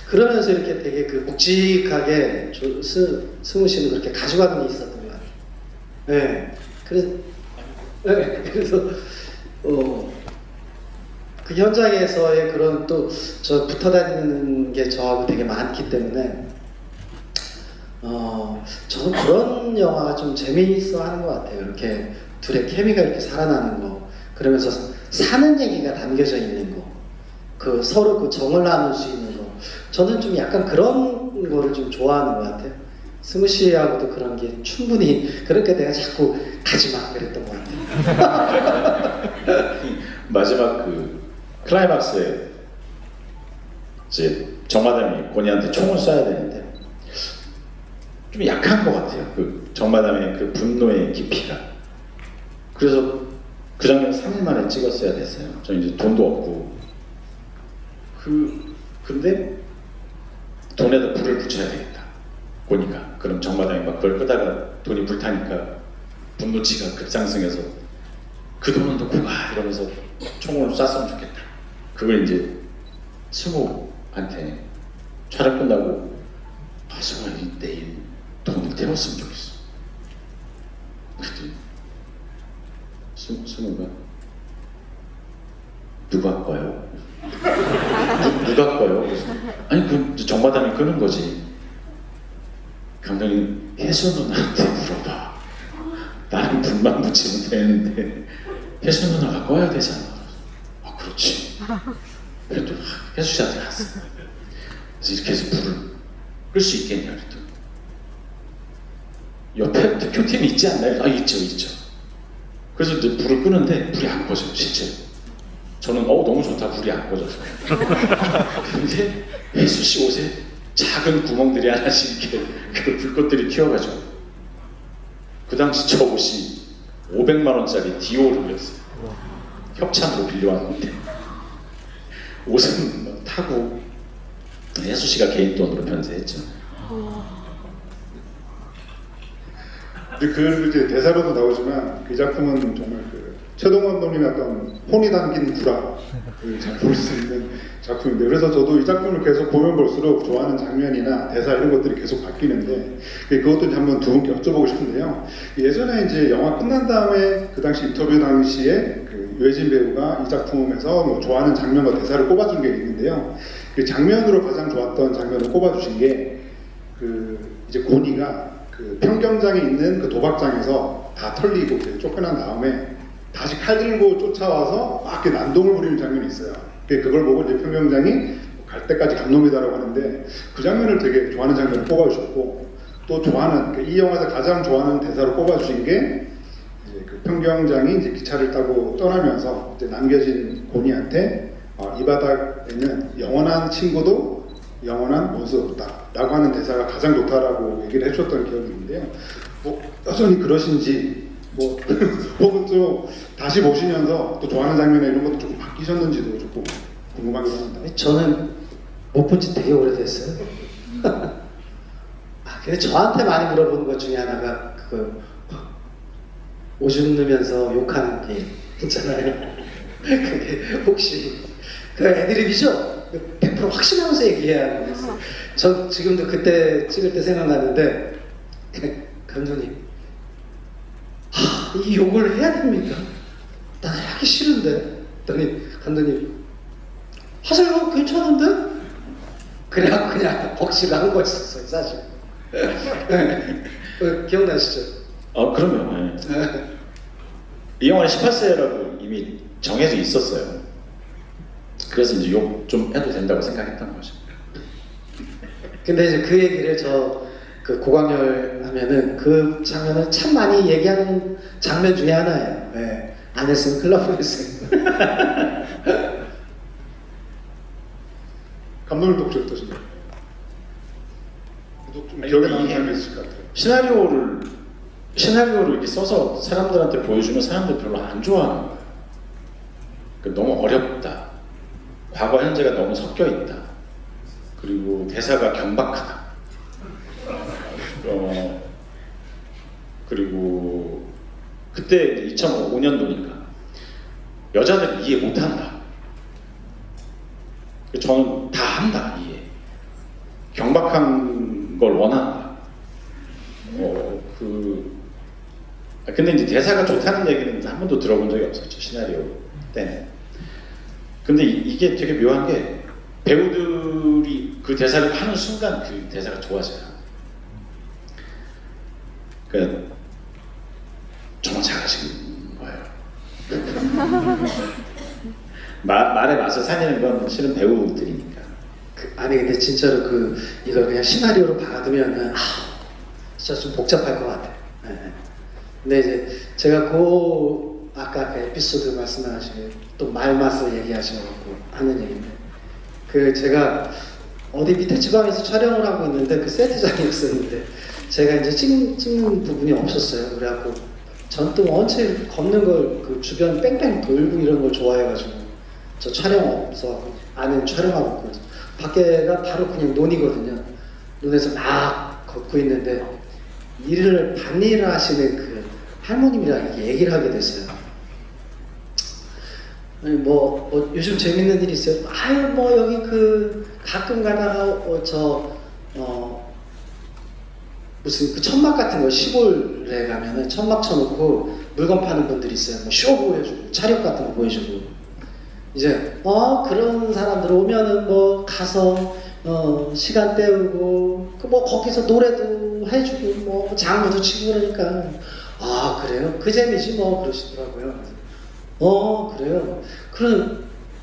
그러면서 이렇게 되게 그 묵직하게 승우 씨는 그렇게 가져가는 게 있었던 것 같아요. 네, 그래서 그 현장에서의 그런 또 저 붙어 다니는 게 저하고 되게 많기 때문에 저는 그런 영화가 좀 재미있어 하는 것 같아요. 이렇게 둘의 케미가 이렇게 살아나는 거, 그러면서 사는 얘기가 담겨져 있는 거, 그 서로 그 정을 나눌 수 있는 거, 저는 좀 약간 그런 거를 좀 좋아하는 것 같아요. 승우 씨하고도 그런 게 충분히, 그러니까 내가 자꾸 가지마 그랬던 것 같아요. 마지막 그 클라이막스에 이제 정마담이 고니한테 총을 쏴야 되는데 좀 약한 것 같아요. 그 정마담의 그 분노의 깊이가. 그래서 그 장면 3일 만에 찍었어야 됐어요. 저 이제 돈도 없고. 근데 돈에다 불을 붙여야 되겠다. 보니까. 그럼 정마담이 막 그걸 끄다가 돈이 불타니까 분노치가 급상승해서 그 돈은 놓고 가! 이러면서 총을 쐈으면 좋겠다. 그걸 이제 승우한테 촬영 끝나고 승우야 내일 돈을 태웠으면 좋겠어. 그랬더니 승우가 누가 꺼요? 누가 꺼요? 그래서, 아니 그 정마담이 끄는 거지. 감독님 혜수 누나한테 물어봐. 나는 불만 붙이면 되는데 혜수 누나가 꺼야 되잖아. 아 그렇지. 그래도 혜수 씨한테 갔어. 그래서 이렇게 해서 불을 끌 수 있겠냐 그랬더니 옆에 대표팀이 있지 않나요? 아 있죠. 그래서 이제 불을 끄는데 불이 안 꺼져요 실제로. 저는 너무 좋다 불이 안 꺼져서. 근데 혜수 씨 옷에 작은 구멍들이 하나씩 이렇게 그 불꽃들이 튀어가지고 그 당시 저 옷이 500만 원짜리 디올이었어요. 협찬으로 빌려왔는데 옷은 막 타고 혜수 씨가 개인 돈으로 변세했죠. 근데 그 이제 대사로도 나오지만 그 작품은 정말 그 최동원 감독님의 어떤 혼이 담긴 구라 볼 수 있는 작품인데, 그래서 저도 이 작품을 계속 보면 볼수록 좋아하는 장면이나 대사 이런 것들이 계속 바뀌는데 그것도 이제 한번 두 분께 여쭤보고 싶은데요. 예전에 이제 영화 끝난 다음에 그 당시 인터뷰 당시에 그 유해진 배우가 이 작품에서 뭐 좋아하는 장면과 대사를 꼽아준 게 있는데요. 그 장면으로 가장 좋았던 장면을 꼽아주신 게 그 이제 고니가 그 평경장에 있는 그 도박장에서 다 털리고 이제 쫓겨난 다음에 다시 칼 들고 쫓아와서 막 이렇게 난동을 부리는 장면이 있어요. 그걸 보고 이제 평경장이 갈 때까지 감놈이다라고 하는데 그 장면을 되게 좋아하는 장면을 꼽아주셨고, 또 좋아하는 이 영화에서 가장 좋아하는 대사로 꼽아주신 게 이제 그 평경장이 이제 기차를 타고 떠나면서 이제 남겨진 고니한테 이 바닥에는 영원한 친구도 영원한 원수 없다라고 하는 대사가 가장 좋다라고 얘기를 해주셨던 기억이 있는데요. 뭐 여전히 그러신지 뭐 혹은 또 다시 보시면서 또 좋아하는 장면이나 이런 것도 조금 바뀌셨는지도 조금 궁금하기도 합니다. 저는 못 본 지 되게 오래됐어요. 근데 저한테 많이 물어보는 것 중에 하나가 그거 오줌 누면서 욕하는 게 있잖아요. 그게 혹시 그 애드립이죠? 100% 확신하면서 얘기해야 하는 거였어요. 전 지금도 그때 찍을 때 생각나는데 감독님 이 욕을 해야 됩니까? 난 하기 싫은데. 그랬더니 감독님 하세요. 괜찮은데? 그냥 억지로 한 거였었어요 사실. 기억나시죠? 그럼요. 네. 이 영화는 18세라고 이미 정해져 있었어요. 그래서 이제 욕 좀 해도 된다고 생각했던 거죠. 근데 이제 그 얘기를 그 고광열 하면은 그 장면을 참 많이 얘기하는 장면 중에 하나예요. 네. 안 했으면 큰일 날 뻔했어요. 감독님도 혹시 어떠신가요? 좀 기억에 남는 장면이 있을 것 같아요. 시나리오를 이렇게 써서 사람들한테 보여주면 사람들 별로 안 좋아하는 거예요. 너무 어렵다. 과거 현재가 너무 섞여 있다. 그리고 대사가 경박하다. 그리고 그때 2005년도니까 여자들 이해 못한다. 저는 다 한다 이해. 경박한 걸 원한다. 근데 이제 대사가 좋다는 얘기는 한 번도 들어본 적이 없었죠 시나리오 때는. 근데 이게 되게 묘한 게 배우들이 그 대사를 하는 순간 그 대사가 좋아져요. 그러니까 정말 잘하시는 거예요. 말의 맛을 살리는 건 실은 배우들이니까. 아니 근데 진짜로 이걸 그냥 시나리오로 받으면은 진짜 좀 복잡할 것 같아. 네. 근데 이제 제가 아까 그 에피소드 말씀하시고 또 말 맛을 얘기하셔갖고 하는 얘기인데 제가 어디 밑에 지방에서 촬영을 하고 있는데 그 세트장이었었는데 제가 이제 찍는 부분이 없었어요. 그래갖고 전 또 원체 이렇게 걷는 걸 그 주변 뺑뺑 돌고 이런 걸 좋아해가지고 저 촬영 없어 안에 촬영하고 있고 밖에가 바로 그냥 논이거든요. 논에서 막 걷고 있는데 일을 밭일을 하시는 그 할머님이랑 이렇게 얘기를 하게 됐어요. 아니 뭐 요즘 재밌는 일 있어요? 아유 뭐 여기 그 가끔 가다가 무슨 그 천막 같은 거 시골에 가면은 천막 쳐놓고 물건 파는 분들이 있어요. 뭐 쇼 보여주고 차력 같은 거 보여주고 이제 그런 사람들 오면은 뭐 가서 시간 때우고 그 뭐 거기서 노래도 해주고 뭐 장구도 치고 그러니까 아 그래요? 그 재미지 뭐 그러시더라고요. 그래요.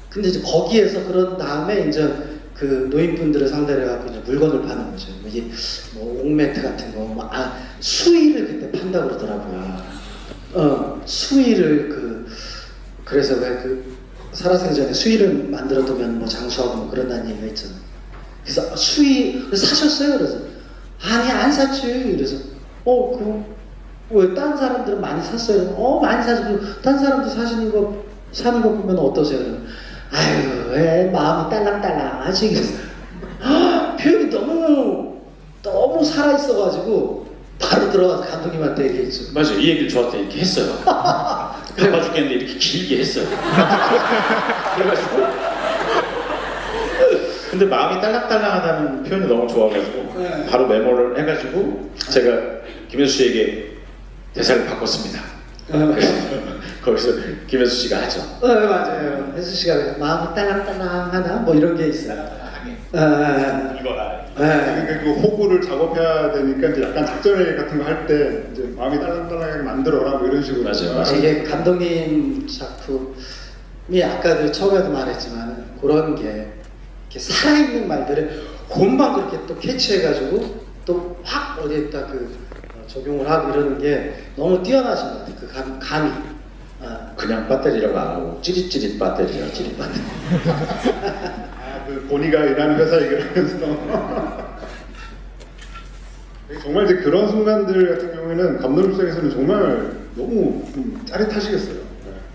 근데 이제 거기에서 그런 다음에 이제 그 노인분들을 상대로 해갖고 이제 물건을 파는 거죠. 이게 뭐 옥매트 같은 거, 수의를 그때 판다 그러더라고요. 수의를 그래서 왜 살아생전에 수의를 만들어두면 뭐 장수하고 뭐 그런다는 얘기가 있잖아요. 그래서 수의 사셨어요? 그래서 아니 안 샀지. 그래서 왜 다른 사람들은 많이 샀어요? 많이 사시고 다른 사람들 사는 거 보면 어떠세요? 아유 왜 마음이 딸랑딸랑하지? 표현이 너무 살아있어가지고 바로 들어가서 감독님한테 얘기했죠. 맞아요. 이 얘기를 저한테 이렇게 했어요. 바빠 죽겠는데 이렇게 길게 했어요. 그래가지고 근데 마음이 딸랑딸랑하다는 표현이 너무 좋아가지고 바로 메모를 해가지고 제가 김현수 씨에게 대사를 바꿨습니다. 그래서 거기서 김현수 씨가 하죠. 맞아요. 혜수 씨가 마음이 딸랑딸랑하나 뭐 이런 게 있어요. 이거라. 그 호구를 작업해야 되니까 이제 약간 작전회 같은 거 할 때 이제 마음이 딸랑딸랑하게 만들어라 뭐 이런 식으로. 맞아요. 이게 감독님 작품이 아까도 처음에도 말했지만 그런 게 이렇게 살아있는 말들을 금방 그렇게 또 캐치해가지고 또 확 어디에다 적용을 하고 이러는 게 너무 뛰어나신 것 같아요. 그 감이. 그냥 배터리라고 안 하고 찌릿찌릿 배터리라고. 찌릿 받는. 그 본이가 일하는 회사 얘기를 하면서 정말 이제 그런 순간들 같은 경우에는 감독님 입장에서는 정말 너무 좀 짜릿하시겠어요.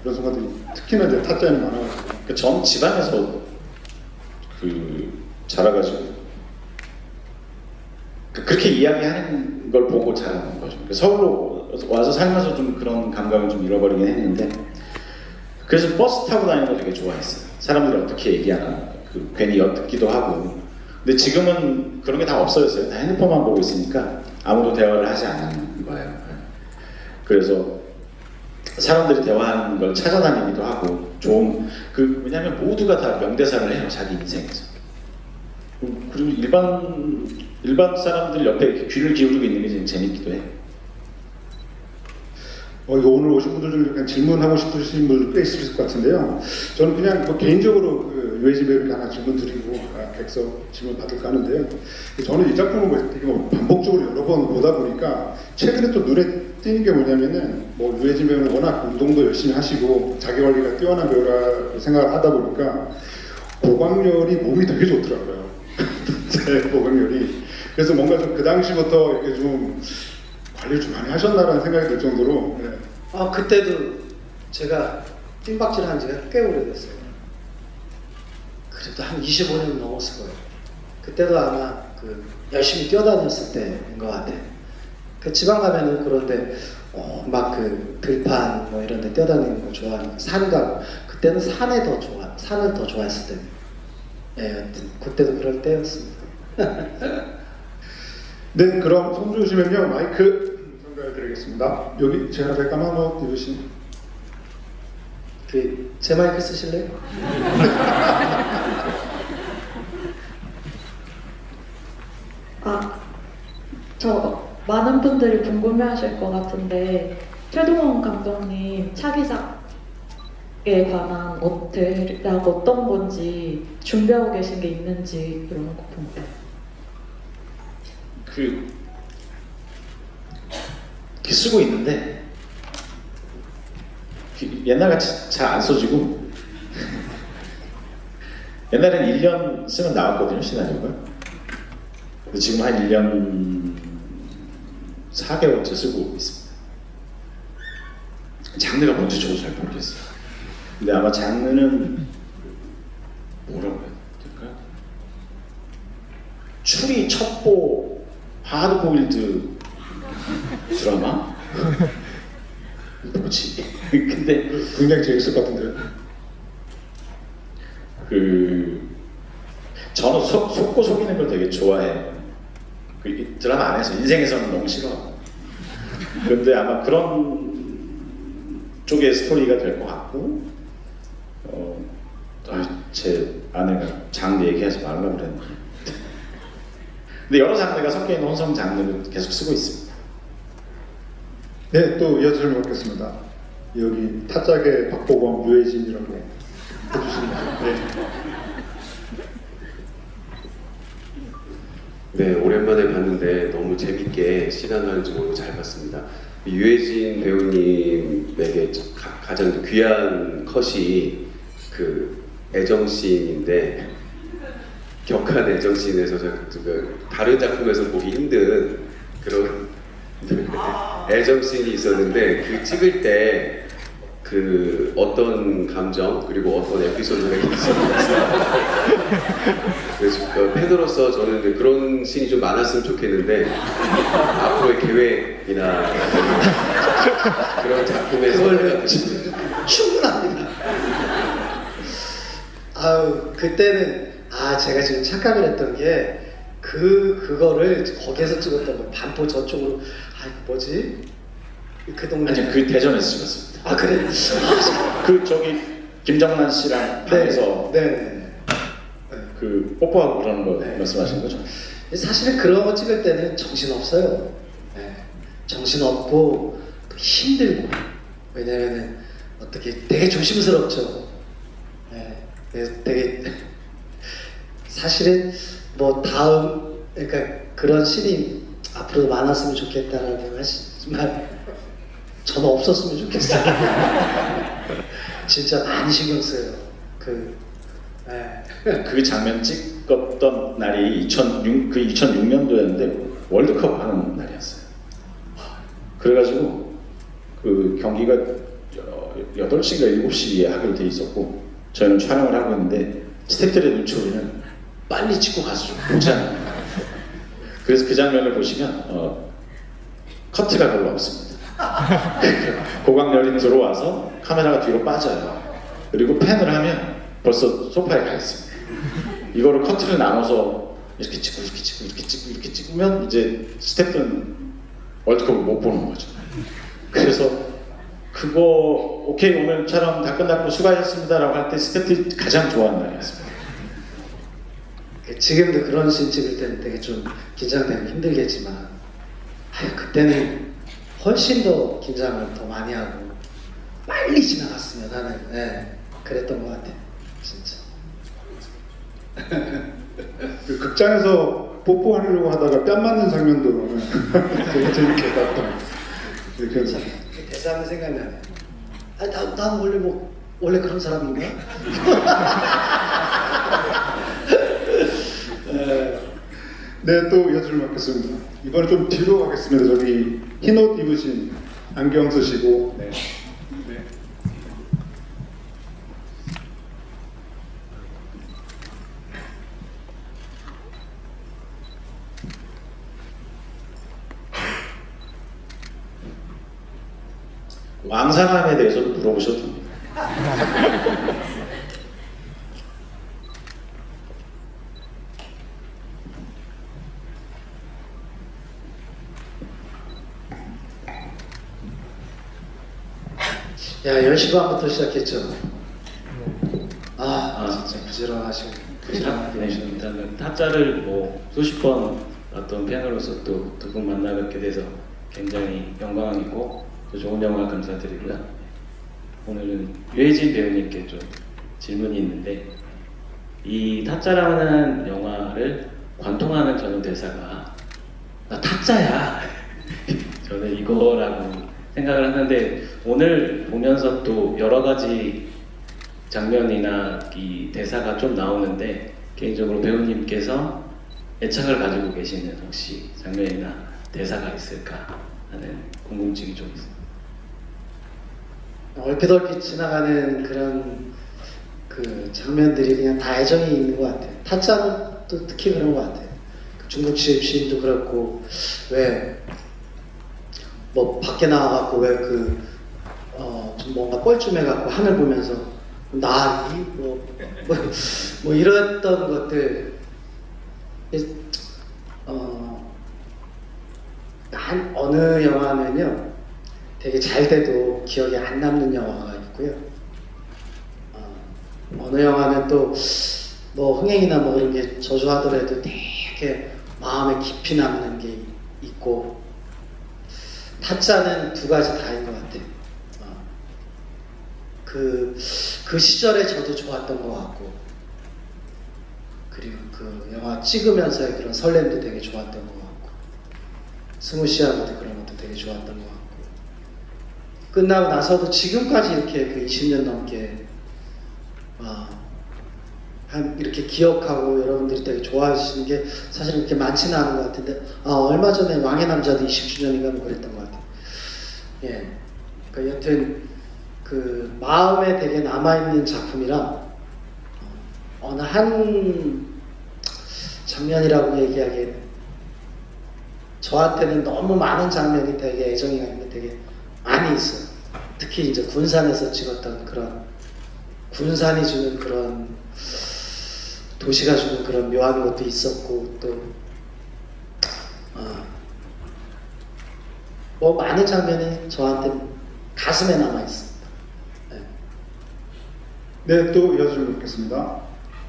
그런 순간들이 특히나 이제 타짜는 많아가지고. 전 집안에서 자라가지고 그렇게 이야기하는 걸 보고 자라는 거죠. 서울로 와서 살면서 좀 그런 감각을 좀 잃어버리긴 했는데 그래서 버스 타고 다니는 걸 되게 좋아했어요. 사람들이 어떻게 얘기하나 괜히 엿듣기도 하고. 근데 지금은 그런 게 다 없어졌어요. 다 핸드폰만 보고 있으니까 아무도 대화를 하지 않는 거예요. 그래서 사람들이 대화하는 걸 찾아다니기도 하고 왜냐하면 모두가 다 명대사를 해요. 자기 인생에서. 그리고 일반 사람들 옆에 이렇게 귀를 기울이고 있는 게 좀 재밌기도 해요. 이거 오늘 오신 분들 중에 약간 질문하고 싶으신 분들 꽤 있을 것 같은데요. 저는 그냥 뭐 개인적으로 유해진 배우에게 하나 질문 드리고 객석 질문 받을까 하는데요. 저는 이 작품을 되게 반복적으로 여러 번 보다 보니까 최근에 또 눈에 띄는 게 뭐냐면은 유해진 배우는 워낙 운동도 열심히 하시고 자기 관리가 뛰어난 배우라 생각을 하다 보니까 고강렬이 몸이 되게 좋더라고요. 제 고강렬이. 그래서 뭔가 좀 그 당시부터 이렇게 좀 관리를 좀 많이 하셨나라는 생각이 들 정도로. 그때도 제가 뜀박질 한 지가 꽤 오래됐어요. 그래도 한 25년 넘었을 거예요. 그때도 아마 열심히 뛰어다녔을 때인 것 같아요. 지방 가면은 그런데 막 들판 뭐 이런 데 뛰어다니는 거 좋아하는 산 가고 그때는 산을 더 좋아했을 때. 여튼 그때도 그럴 때였습니다. 네, 그럼 손 주시면요 마이크 전달해드리겠습니다. 여기 제 앞에 까만 옷 입으신 제 마이크 쓰실래요? 저 많은 분들이 궁금해하실 것 같은데 최동원 감독님 차기작에 관한 대략 어떤 건지 준비하고 계신 게 있는지 그런 거 궁금해요. 쓰고 있는데 옛날같이 잘 안 써지고 옛날엔 1년 쓰면 나왔거든요, 시나리오가. 근데 지금 한 1년 4개월째 쓰고 있습니다. 장르가 뭔지 저도 잘 모르겠어요. 근데 아마 장르는 뭐라고 해야 될까요? 추리 첩보 하드보일드 드라마? 뭐지? 근데 굉장히 재밌을 것 같은데요. 저는 속고 속이는 걸 되게 좋아해요. 이 드라마 안에서 인생에서는 너무 싫어. 그런데 아마 그런 쪽의 스토리가 될 것 같고, 제 아내가 장르 얘기하지 말라고 그랬는데. 근데 여러 장르가 섞여 있는 혼성 장르를 계속 쓰고 있습니다. 네, 또 이어서 먹겠습니다. 여기 타짜의 박보검 유해진이라고 해주시면 네. 네, 오랜만에 봤는데 너무 재밌게 시간 가는 줄 모르고 잘 봤습니다. 유해진 배우님에게 가장 귀한 컷이 그 애정씬인데, 격한 애정씬에서 다른 작품에서 보기 힘든 그런 애정씬이 있었는데, 그 찍을 때 그 어떤 감정 그리고 어떤 에피소드가 있었어요. 그래서 팬으로서 저는 그런 씬이 좀 많았으면 좋겠는데, 앞으로의 계획이나 그런 작품에서 그걸로 충분합니다. 아우 그때는 제가 지금 착각을 했던 게 그거를 거기에서 찍었던 거 반포 저쪽으로 뭐지 그 동네 아니 그 대전에서 찍었습니다. 그래 그 저기 김정만 씨랑 방에서 네. 그 뽀뽀하고 그러는 거 네. 말씀하시는 거죠? 사실은 그런 거 찍을 때는 정신 없어요. 네. 정신 없고 또 힘들고 왜냐면은 어떻게 되게 조심스럽죠. 네. 그래서 되게 사실은 뭐 다음 그러니까 그런 신이 앞으로도 많았으면 좋겠다라고 하시지만 저는 없었으면 좋겠어요. 진짜 많이 신경 써요. 그 장면 찍었던 날이 2006년도였는데 월드컵 하는 날이었어요. 그래가지고 그 경기가 8시인가 7시에 하기로 돼 있었고 저희는 촬영을 하고 있는데 스태프들의 눈초리는 빨리 찍고 가서 좀 보자. 그래서 그 장면을 보시면 커트가 별로 없습니다. 고강렬이 들어와서 카메라가 뒤로 빠져요. 그리고 팬을 하면 벌써 소파에 가 있습니다. 이거를 커트를 나눠서 이렇게 찍고 이렇게 찍고 이렇게 찍고 이렇게 찍으면 이제 스태프는 월드컵을 못 보는 거죠. 그래서 그거 오케이 오늘 촬영 다 끝났고 수고하셨습니다라고 할 때 스태프들이 가장 좋아하는 날이었습니다. 지금도 그런 씬 찍을 때는 되게 좀 긴장되고 힘들겠지만 그때는 훨씬 더 긴장을 더 많이 하고 빨리 지나갔으면 하는 그랬던 것 같아요. 진짜. 그 극장에서 뽀뽀하려고 하다가 뺨 맞는 장면도 되게 재밌게 봤던. 그래서 그 대사는 생각나네. 난 원래 그런 사람인가? 네, 또 이어줄 맡겠습니다. 이번에 좀 뒤로 가겠습니다. 저기 흰옷 입으신 안경 쓰시고 네. 왕상함에 대해서도 물어보셔도 됩니다. 야 10시 반부터 시작했죠. 진짜 부지런하시고 일단은 타짜를 뭐 수십 번 어떤 팬으로서 또 두 분 만나 뵙게 돼서 굉장히 영광이고 또 좋은 영화 감사드리고요. 오늘은 유해진 배우님께 좀 질문이 있는데 이 타짜라는 영화를 관통하는 저는 대사가 나 타짜야 저는 이거라고 생각을 하는데 오늘 보면서 또 여러 가지 장면이나 이 대사가 좀 나오는데 개인적으로 배우님께서 애착을 가지고 계시는 혹시 장면이나 대사가 있을까 하는 궁금증이 좀 있어요. 얼핏 지나가는 그런 그 장면들이 그냥 다 애정이 있는 것 같아요. 타짜는 또 특히 그런 것 같아요. 그 중국 시인도 그렇고 왜 뭐 밖에 나와갖고 왜 좀 뭔가 뻘쭘해갖고 하늘 보면서 나이 뭐 이랬던 것들 어느 영화는요 되게 잘 돼도 기억에 안 남는 영화가 있고요. 어느 영화는 또 뭐 흥행이나 뭐 이런 게 저조하더라도 되게 마음에 깊이 남는 게 있고 타짜는 두 가지 다인 것 같아요. 그 시절에 저도 좋았던 것 같고 그리고 그 영화 찍으면서의 그런 설렘도 되게 좋았던 것 같고 스무시하고도 그런 것도 되게 좋았던 것 같고 끝나고 나서도 지금까지 이렇게 그 20년 넘게 이렇게 기억하고 여러분들이 되게 좋아하시는 게 사실 그렇게 많지는 않은 것 같은데 얼마 전에 왕의 남자도 20주년인가 뭐 그랬던 것 같아요. 예, 그러니까 여튼 그 마음에 되게 남아있는 작품이라 어느 한 장면이라고 얘기하기에는 저한테는 너무 많은 장면이 되게 애정이 가는 게 되게 많이 있어요. 특히 이제 군산에서 찍었던 그런 군산이 주는 그런 도시가 주는 그런 묘한 것도 있었고 또 뭐 많은 장면이 저한테 가슴에 남아 있습니다. 네. 네, 또 이어서 뵙겠습니다.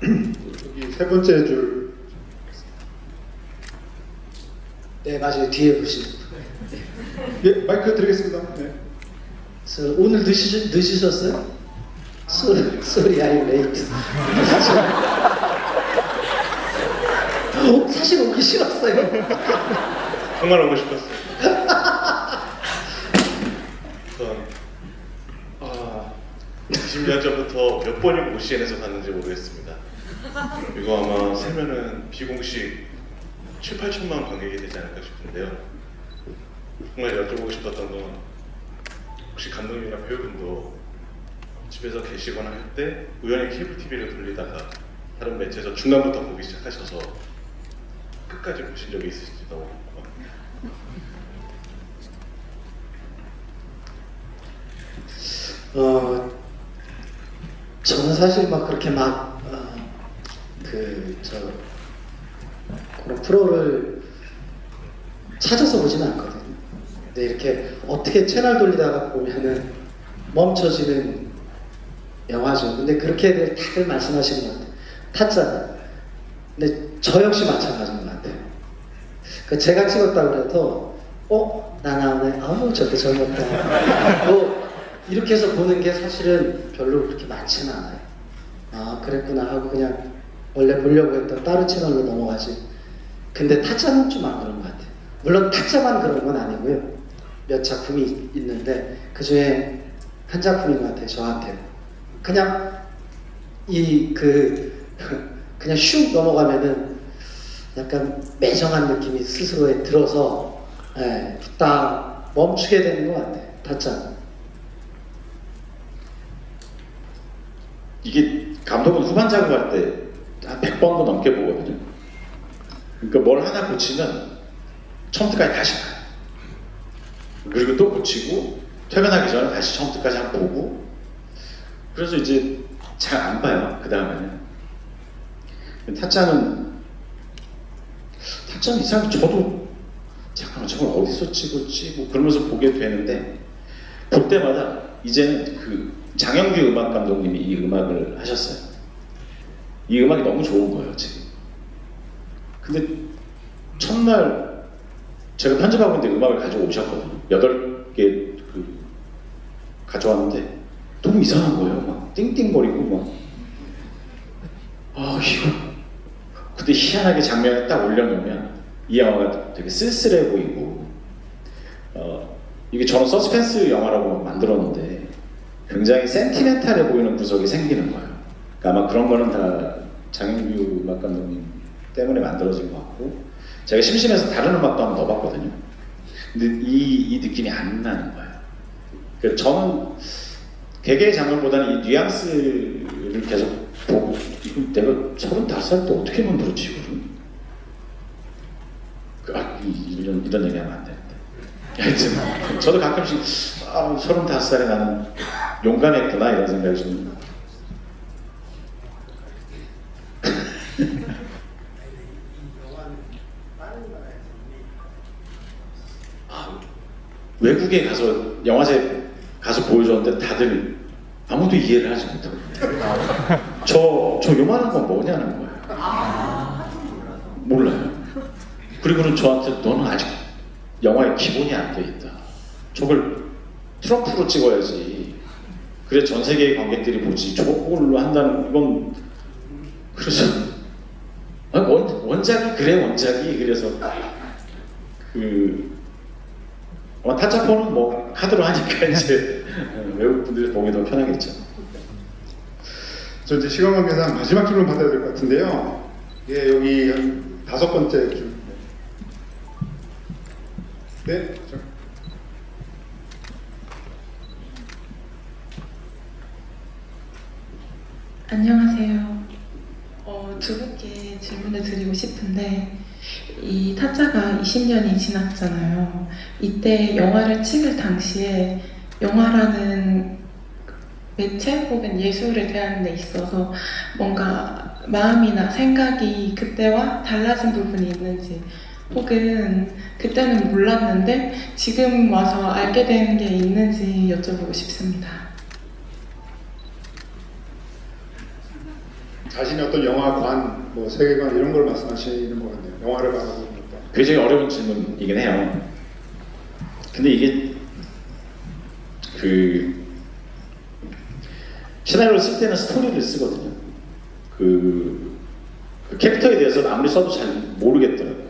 여기 세 번째 줄. 네, 맞아요. 뒤에 보시면. 예, 마이크 드리겠습니다. 네. 오늘 늦으셨어요? Sorry, I'm late. 사실 오기 싫었어요. 정말 오고 싶었어요. 우선 20년 전부터 몇 번이 모시엔에서 봤는지 모르겠습니다. 이거 아마 세면은 비공식 7, 8천만 관객이 되지 않을까 싶은데요. 정말 여쭤보고 싶었던 건 혹시 감독님이나 배우분도 집에서 계시거나 할 때 우연히 케이블 TV를 돌리다가 다른 매체에서 중간부터 보기 시작하셔서 끝까지 보신 적이 있으신지 너무 궁금합니다. 저는 사실 막 그렇게 그런 프로를 찾아서 보지는 않거든요. 근데 이렇게 어떻게 채널 돌리다가 보면은 멈춰지는 영화죠. 근데 그렇게 다들 말씀하시는 것 같아요. 타짜는. 근데 저 역시 마찬가지인 것 같아요. 제가 찍었다고 해도 나 나오네. 아우 저때 젊었다. 뭐 이렇게 해서 보는 게 사실은 별로 그렇게 많지는 않아요. 그랬구나 하고 그냥 원래 보려고 했던 다른 채널로 넘어가지. 근데 타짜는 좀 안 그런 것 같아요. 물론 타짜만 그런 건 아니고요. 몇 작품이 있는데 그 중에 한 작품인 것 같아요. 저한테는. 그냥 그냥 슉 넘어가면은 약간 매정한 느낌이 스스로에 들어서 딱 멈추게 되는 것 같아요. 타짜는. 이게 감독은 후반 작업할 때 한 100번도 넘게 보거든요. 그러니까 뭘 하나 고치면 처음부터까지 다시 봐요. 그리고 또 고치고 퇴근하기 전에 다시 처음부터까지 한번 보고 그래서 이제 잘 안 봐요. 그 다음에는 타짜는 이상하게 저도 잠깐만 저걸 어디서 찍었지 뭐 그러면서 보게 되는데 볼 때마다 이제는 그 장영규 음악 감독님이 이 음악을 하셨어요. 이 음악이 너무 좋은 거예요 지금. 근데 첫날 제가 편집하고 있는데 음악을 가지고 오셨거든요. 8개 가져왔는데 너무 이상한 거예요. 막 띵띵거리고 이거. 근데 희한하게 장면을 딱 올려놓으면 이 영화가 되게 쓸쓸해 보이고 이게 저는 서스펜스 영화라고 만들었는데 굉장히 센티멘탈해 보이는 구석이 생기는 거예요. 그러니까 아마 그런 거는 다 장영규 음악 감독님 때문에 만들어진 것 같고 제가 심심해서 다른 음악도 한번 넣어봤거든요. 근데 이 느낌이 안 나는 거예요. 그러니까 저는 개개의 장면보다는 이 뉘앙스를 계속 보고 이거 내가 35살 때 어떻게 만들었지 이거를? 이런 얘기하면 안 되는데. 하여튼 저도 가끔씩 35살에 나는 용감했구나 이런 생각이 좀. 외국에 가서 영화제 가서 보여줬는데 다들 아무도 이해를 하지 못하고 저 요만한 건 뭐냐는 거예요. 몰라요. 그리고는 저한테 너는 아직 영화의 기본이 안 돼 있다. 저걸 트럼프로 찍어야지. 그래 전 세계의 관객들이 보지. 저걸로 한다는 건 그래서 원작이 그래 원작이 그래서 타짜폰은 뭐 카드로 하니까 이제 외국 분들이 보기 더 편하겠죠. 저 이제 시간 관계상 마지막 질문 받아야 될 것 같은데요. 예, 여기 한 5번째 줄. 네. 안녕하세요. 두 분께 질문을 드리고 싶은데 이 타짜가 20년이 지났잖아요. 이때 영화를 찍을 당시에 영화라는 매체 혹은 예술에 대한 데 있어서 뭔가 마음이나 생각이 그때와 달라진 부분이 있는지 혹은 그때는 몰랐는데 지금 와서 알게 된 게 있는지 여쭤보고 싶습니다. 자신의 어떤 영화관, 뭐 세계관 이런 걸 말씀하시는 것 같네요. 영화를 바라보는 것. 굉장히 어려운 질문이긴 해요. 근데 이게 시나리오를 쓸 때는 스토리를 쓰거든요. 그 캐릭터에 대해서는 아무리 써도 잘 모르겠더라고요.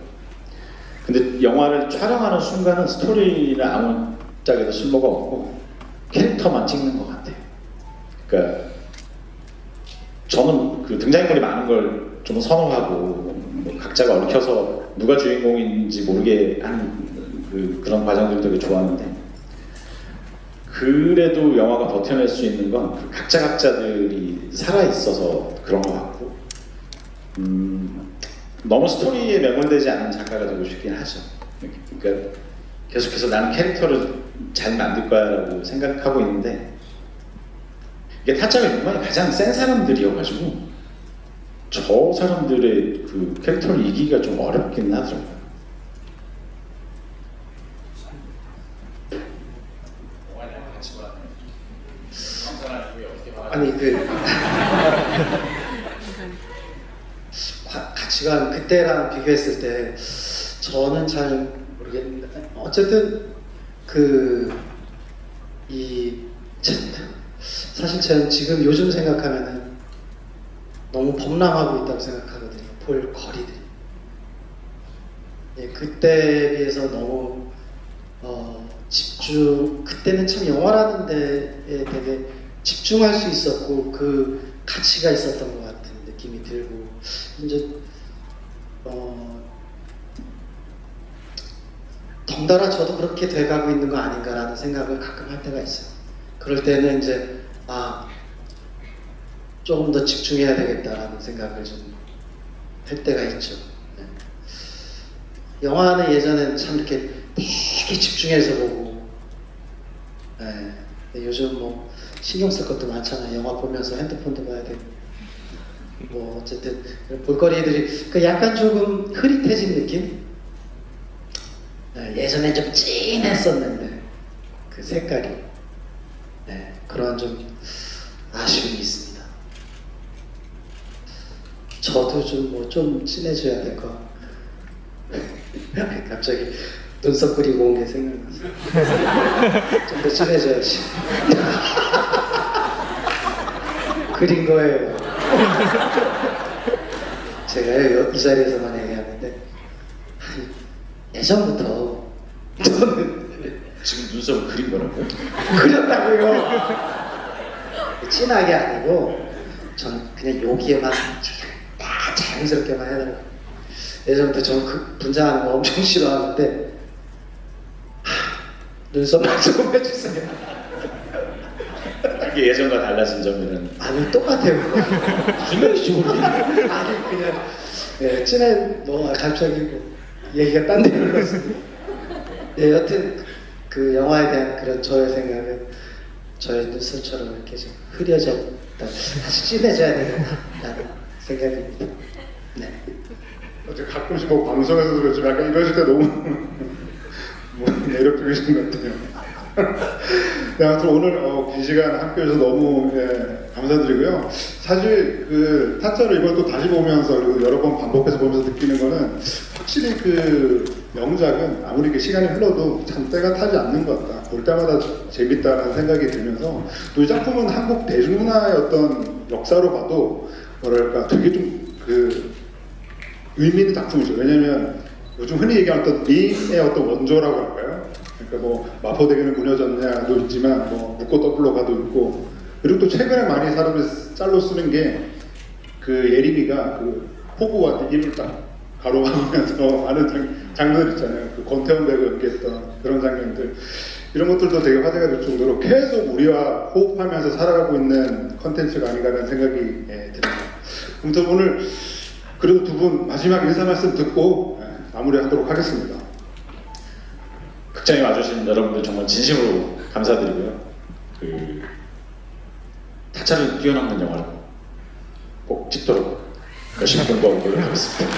근데 영화를 촬영하는 순간은 스토리를 아무 짝에도 쓸모가 없고 캐릭터만 찍는 것 같아요. 그러니까 저는 그 등장인물이 많은 걸 좀 선호하고 뭐 각자가 얽혀서 누가 주인공인지 모르게 하는 그런 과정들을 되게 좋아하는데 그래도 영화가 버텨낼 수 있는 건 그 각자들이 살아있어서 그런 것 같고 너무 스토리에 매몰되지 않은 작가가 되고 싶긴 하죠. 그러니까 계속해서 나는 캐릭터를 잘 만들 거야라고 생각하고 있는데 이게 타짜가 용만이 가장 센 사람들이어가지고 저 사람들의 그 캐릭터를 이기기가 좀 어렵긴 하더라고요. 아니 가치관 그때랑 비교했을 때 저는 잘 모르겠는데 어쨌든 사실 저는 지금 요즘 생각하면은 너무 범람하고 있다고 생각하거든요. 볼 거리들이. 예, 그때에 비해서 너무 그때는 참 영화라는 데에 되게 집중할 수 있었고 그 가치가 있었던 것 같은 느낌이 들고 이제 덩달아 저도 그렇게 돼가고 있는 거 아닌가라는 생각을 가끔 할 때가 있어요. 그럴 때는 이제 조금 더 집중해야 되겠다라는 생각을 좀 할 때가 있죠. 네. 영화는 예전엔 참 이렇게 되게 집중해서 보고, 네. 요즘 뭐 신경 쓸 것도 많잖아요. 영화 보면서 핸드폰도 봐야 되고, 뭐 어쨌든 볼거리들이 약간 조금 흐릿해진 느낌? 네. 예전엔 좀 진했었는데 그 색깔이 네. 그런 좀 아쉬움이 있습니다. 저도 좀 친해져야 될 것 같고 갑자기 눈썹 그리고 온 게 생각났어요. 좀 더 친해져야지. 그린 거예요. 제가 이 자리에서만 얘기하는데 예전부터 저는 지금 눈썹을 그린 거라고요? 그렸다고요. 진하게 아니고 전 그냥 여기에만 딱 자연스럽게만 해달라고. 예전부터 저는 분장하는 거 엄청 싫어하는데 눈썹만 좀 해주세요. 이게 예전과 달라진 점이라는. 아니 똑같아요. 무슨 말이지 우리? 아니 그냥 예, 진해 뭐 갑자기 뭐 얘기가 딴 데로 흘렀어요. 예, 여튼 그 영화에 대한 그런 저의 생각은 저의 눈썹처럼 이렇게 좀 흐려졌다. 다시 진해져야 되겠다라는 생각입니다. 네. 어제 가끔씩 뭐 방송에서도 그렇지만 약간 이러실 때 너무 뭐 매력적이신 것 같아요. 네, 아무튼 오늘 긴 시간 함께 해주셔서 너무 감사드리고요. 사실 그 타짜를 이걸 또 다시 보면서 그리고 여러 번 반복해서 보면서 느끼는 거는 확실히 그 명작은 아무리 그 시간이 흘러도 참 때가 타지 않는 것 같다. 볼 때마다 재밌다라는 생각이 들면서 또 이 작품은 한국 대중문화의 어떤 역사로 봐도 뭐랄까 되게 좀 그 의미 있는 작품이죠. 왜냐면 요즘 흔히 얘기하는 어떤 밈의 어떤 원조라고 할까요? 그러니까 뭐 마포대교는 무너졌냐도 있지만 뭐 묻고 더블로 가도 있고 그리고 또 최근에 많이 사람들이 짤로 쓰는 게 그 예림이가 그 호구와 입을 딱 가로막으면서 하는 장면들 있잖아요. 그 권태원 배우가 연기했던 그런 장면들 이런 것들도 되게 화제가 될 정도로 계속 우리와 호흡하면서 살아가고 있는 컨텐츠가 아닌가라는 생각이 듭니다. 아무튼 오늘 그래도 두 분 마지막 인사 말씀 듣고 마무리하도록 하겠습니다. 극장에 와주신 여러분들 정말 진심으로 감사드리고요. 그 타짜를 뛰어넘는 영화를 꼭 찍도록 열심히 공부하고 노력하겠습니다.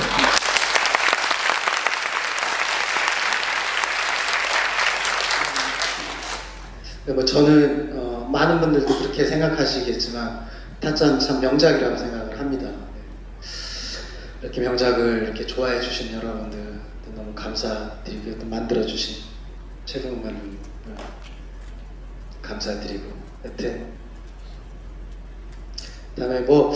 뭐 저는 많은 분들도 그렇게 생각하시겠지만 타짜는 참 명작이라고 생각을 합니다. 이렇게 명작을 이렇게 좋아해 주신 여러분들 너무 감사드리고 또 만들어 주신 최동훈 감독님 감사드리고 여튼 그다음에 뭐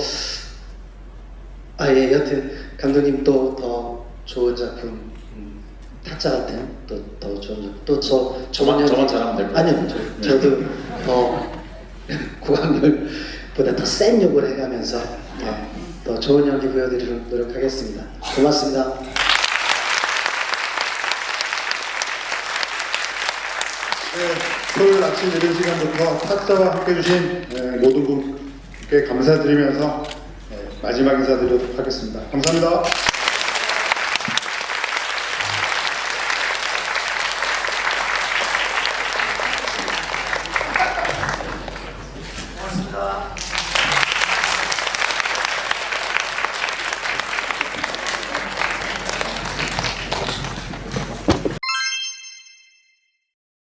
여튼 감독님 또 더 좋은 작품 타짜 같은 또 더 좋은 작품 저만 잘하면 될 것 같아요. 아니요 저도 더 구강열보다 더 센 욕을 해가면서 더 좋은 연기 보여드리도록 노력하겠습니다. 고맙습니다. 토요일 아침 이른 시간부터 타짜와 함께 해주신 모든 분께 감사드리면서 마지막 인사드리도록 하겠습니다. 감사합니다.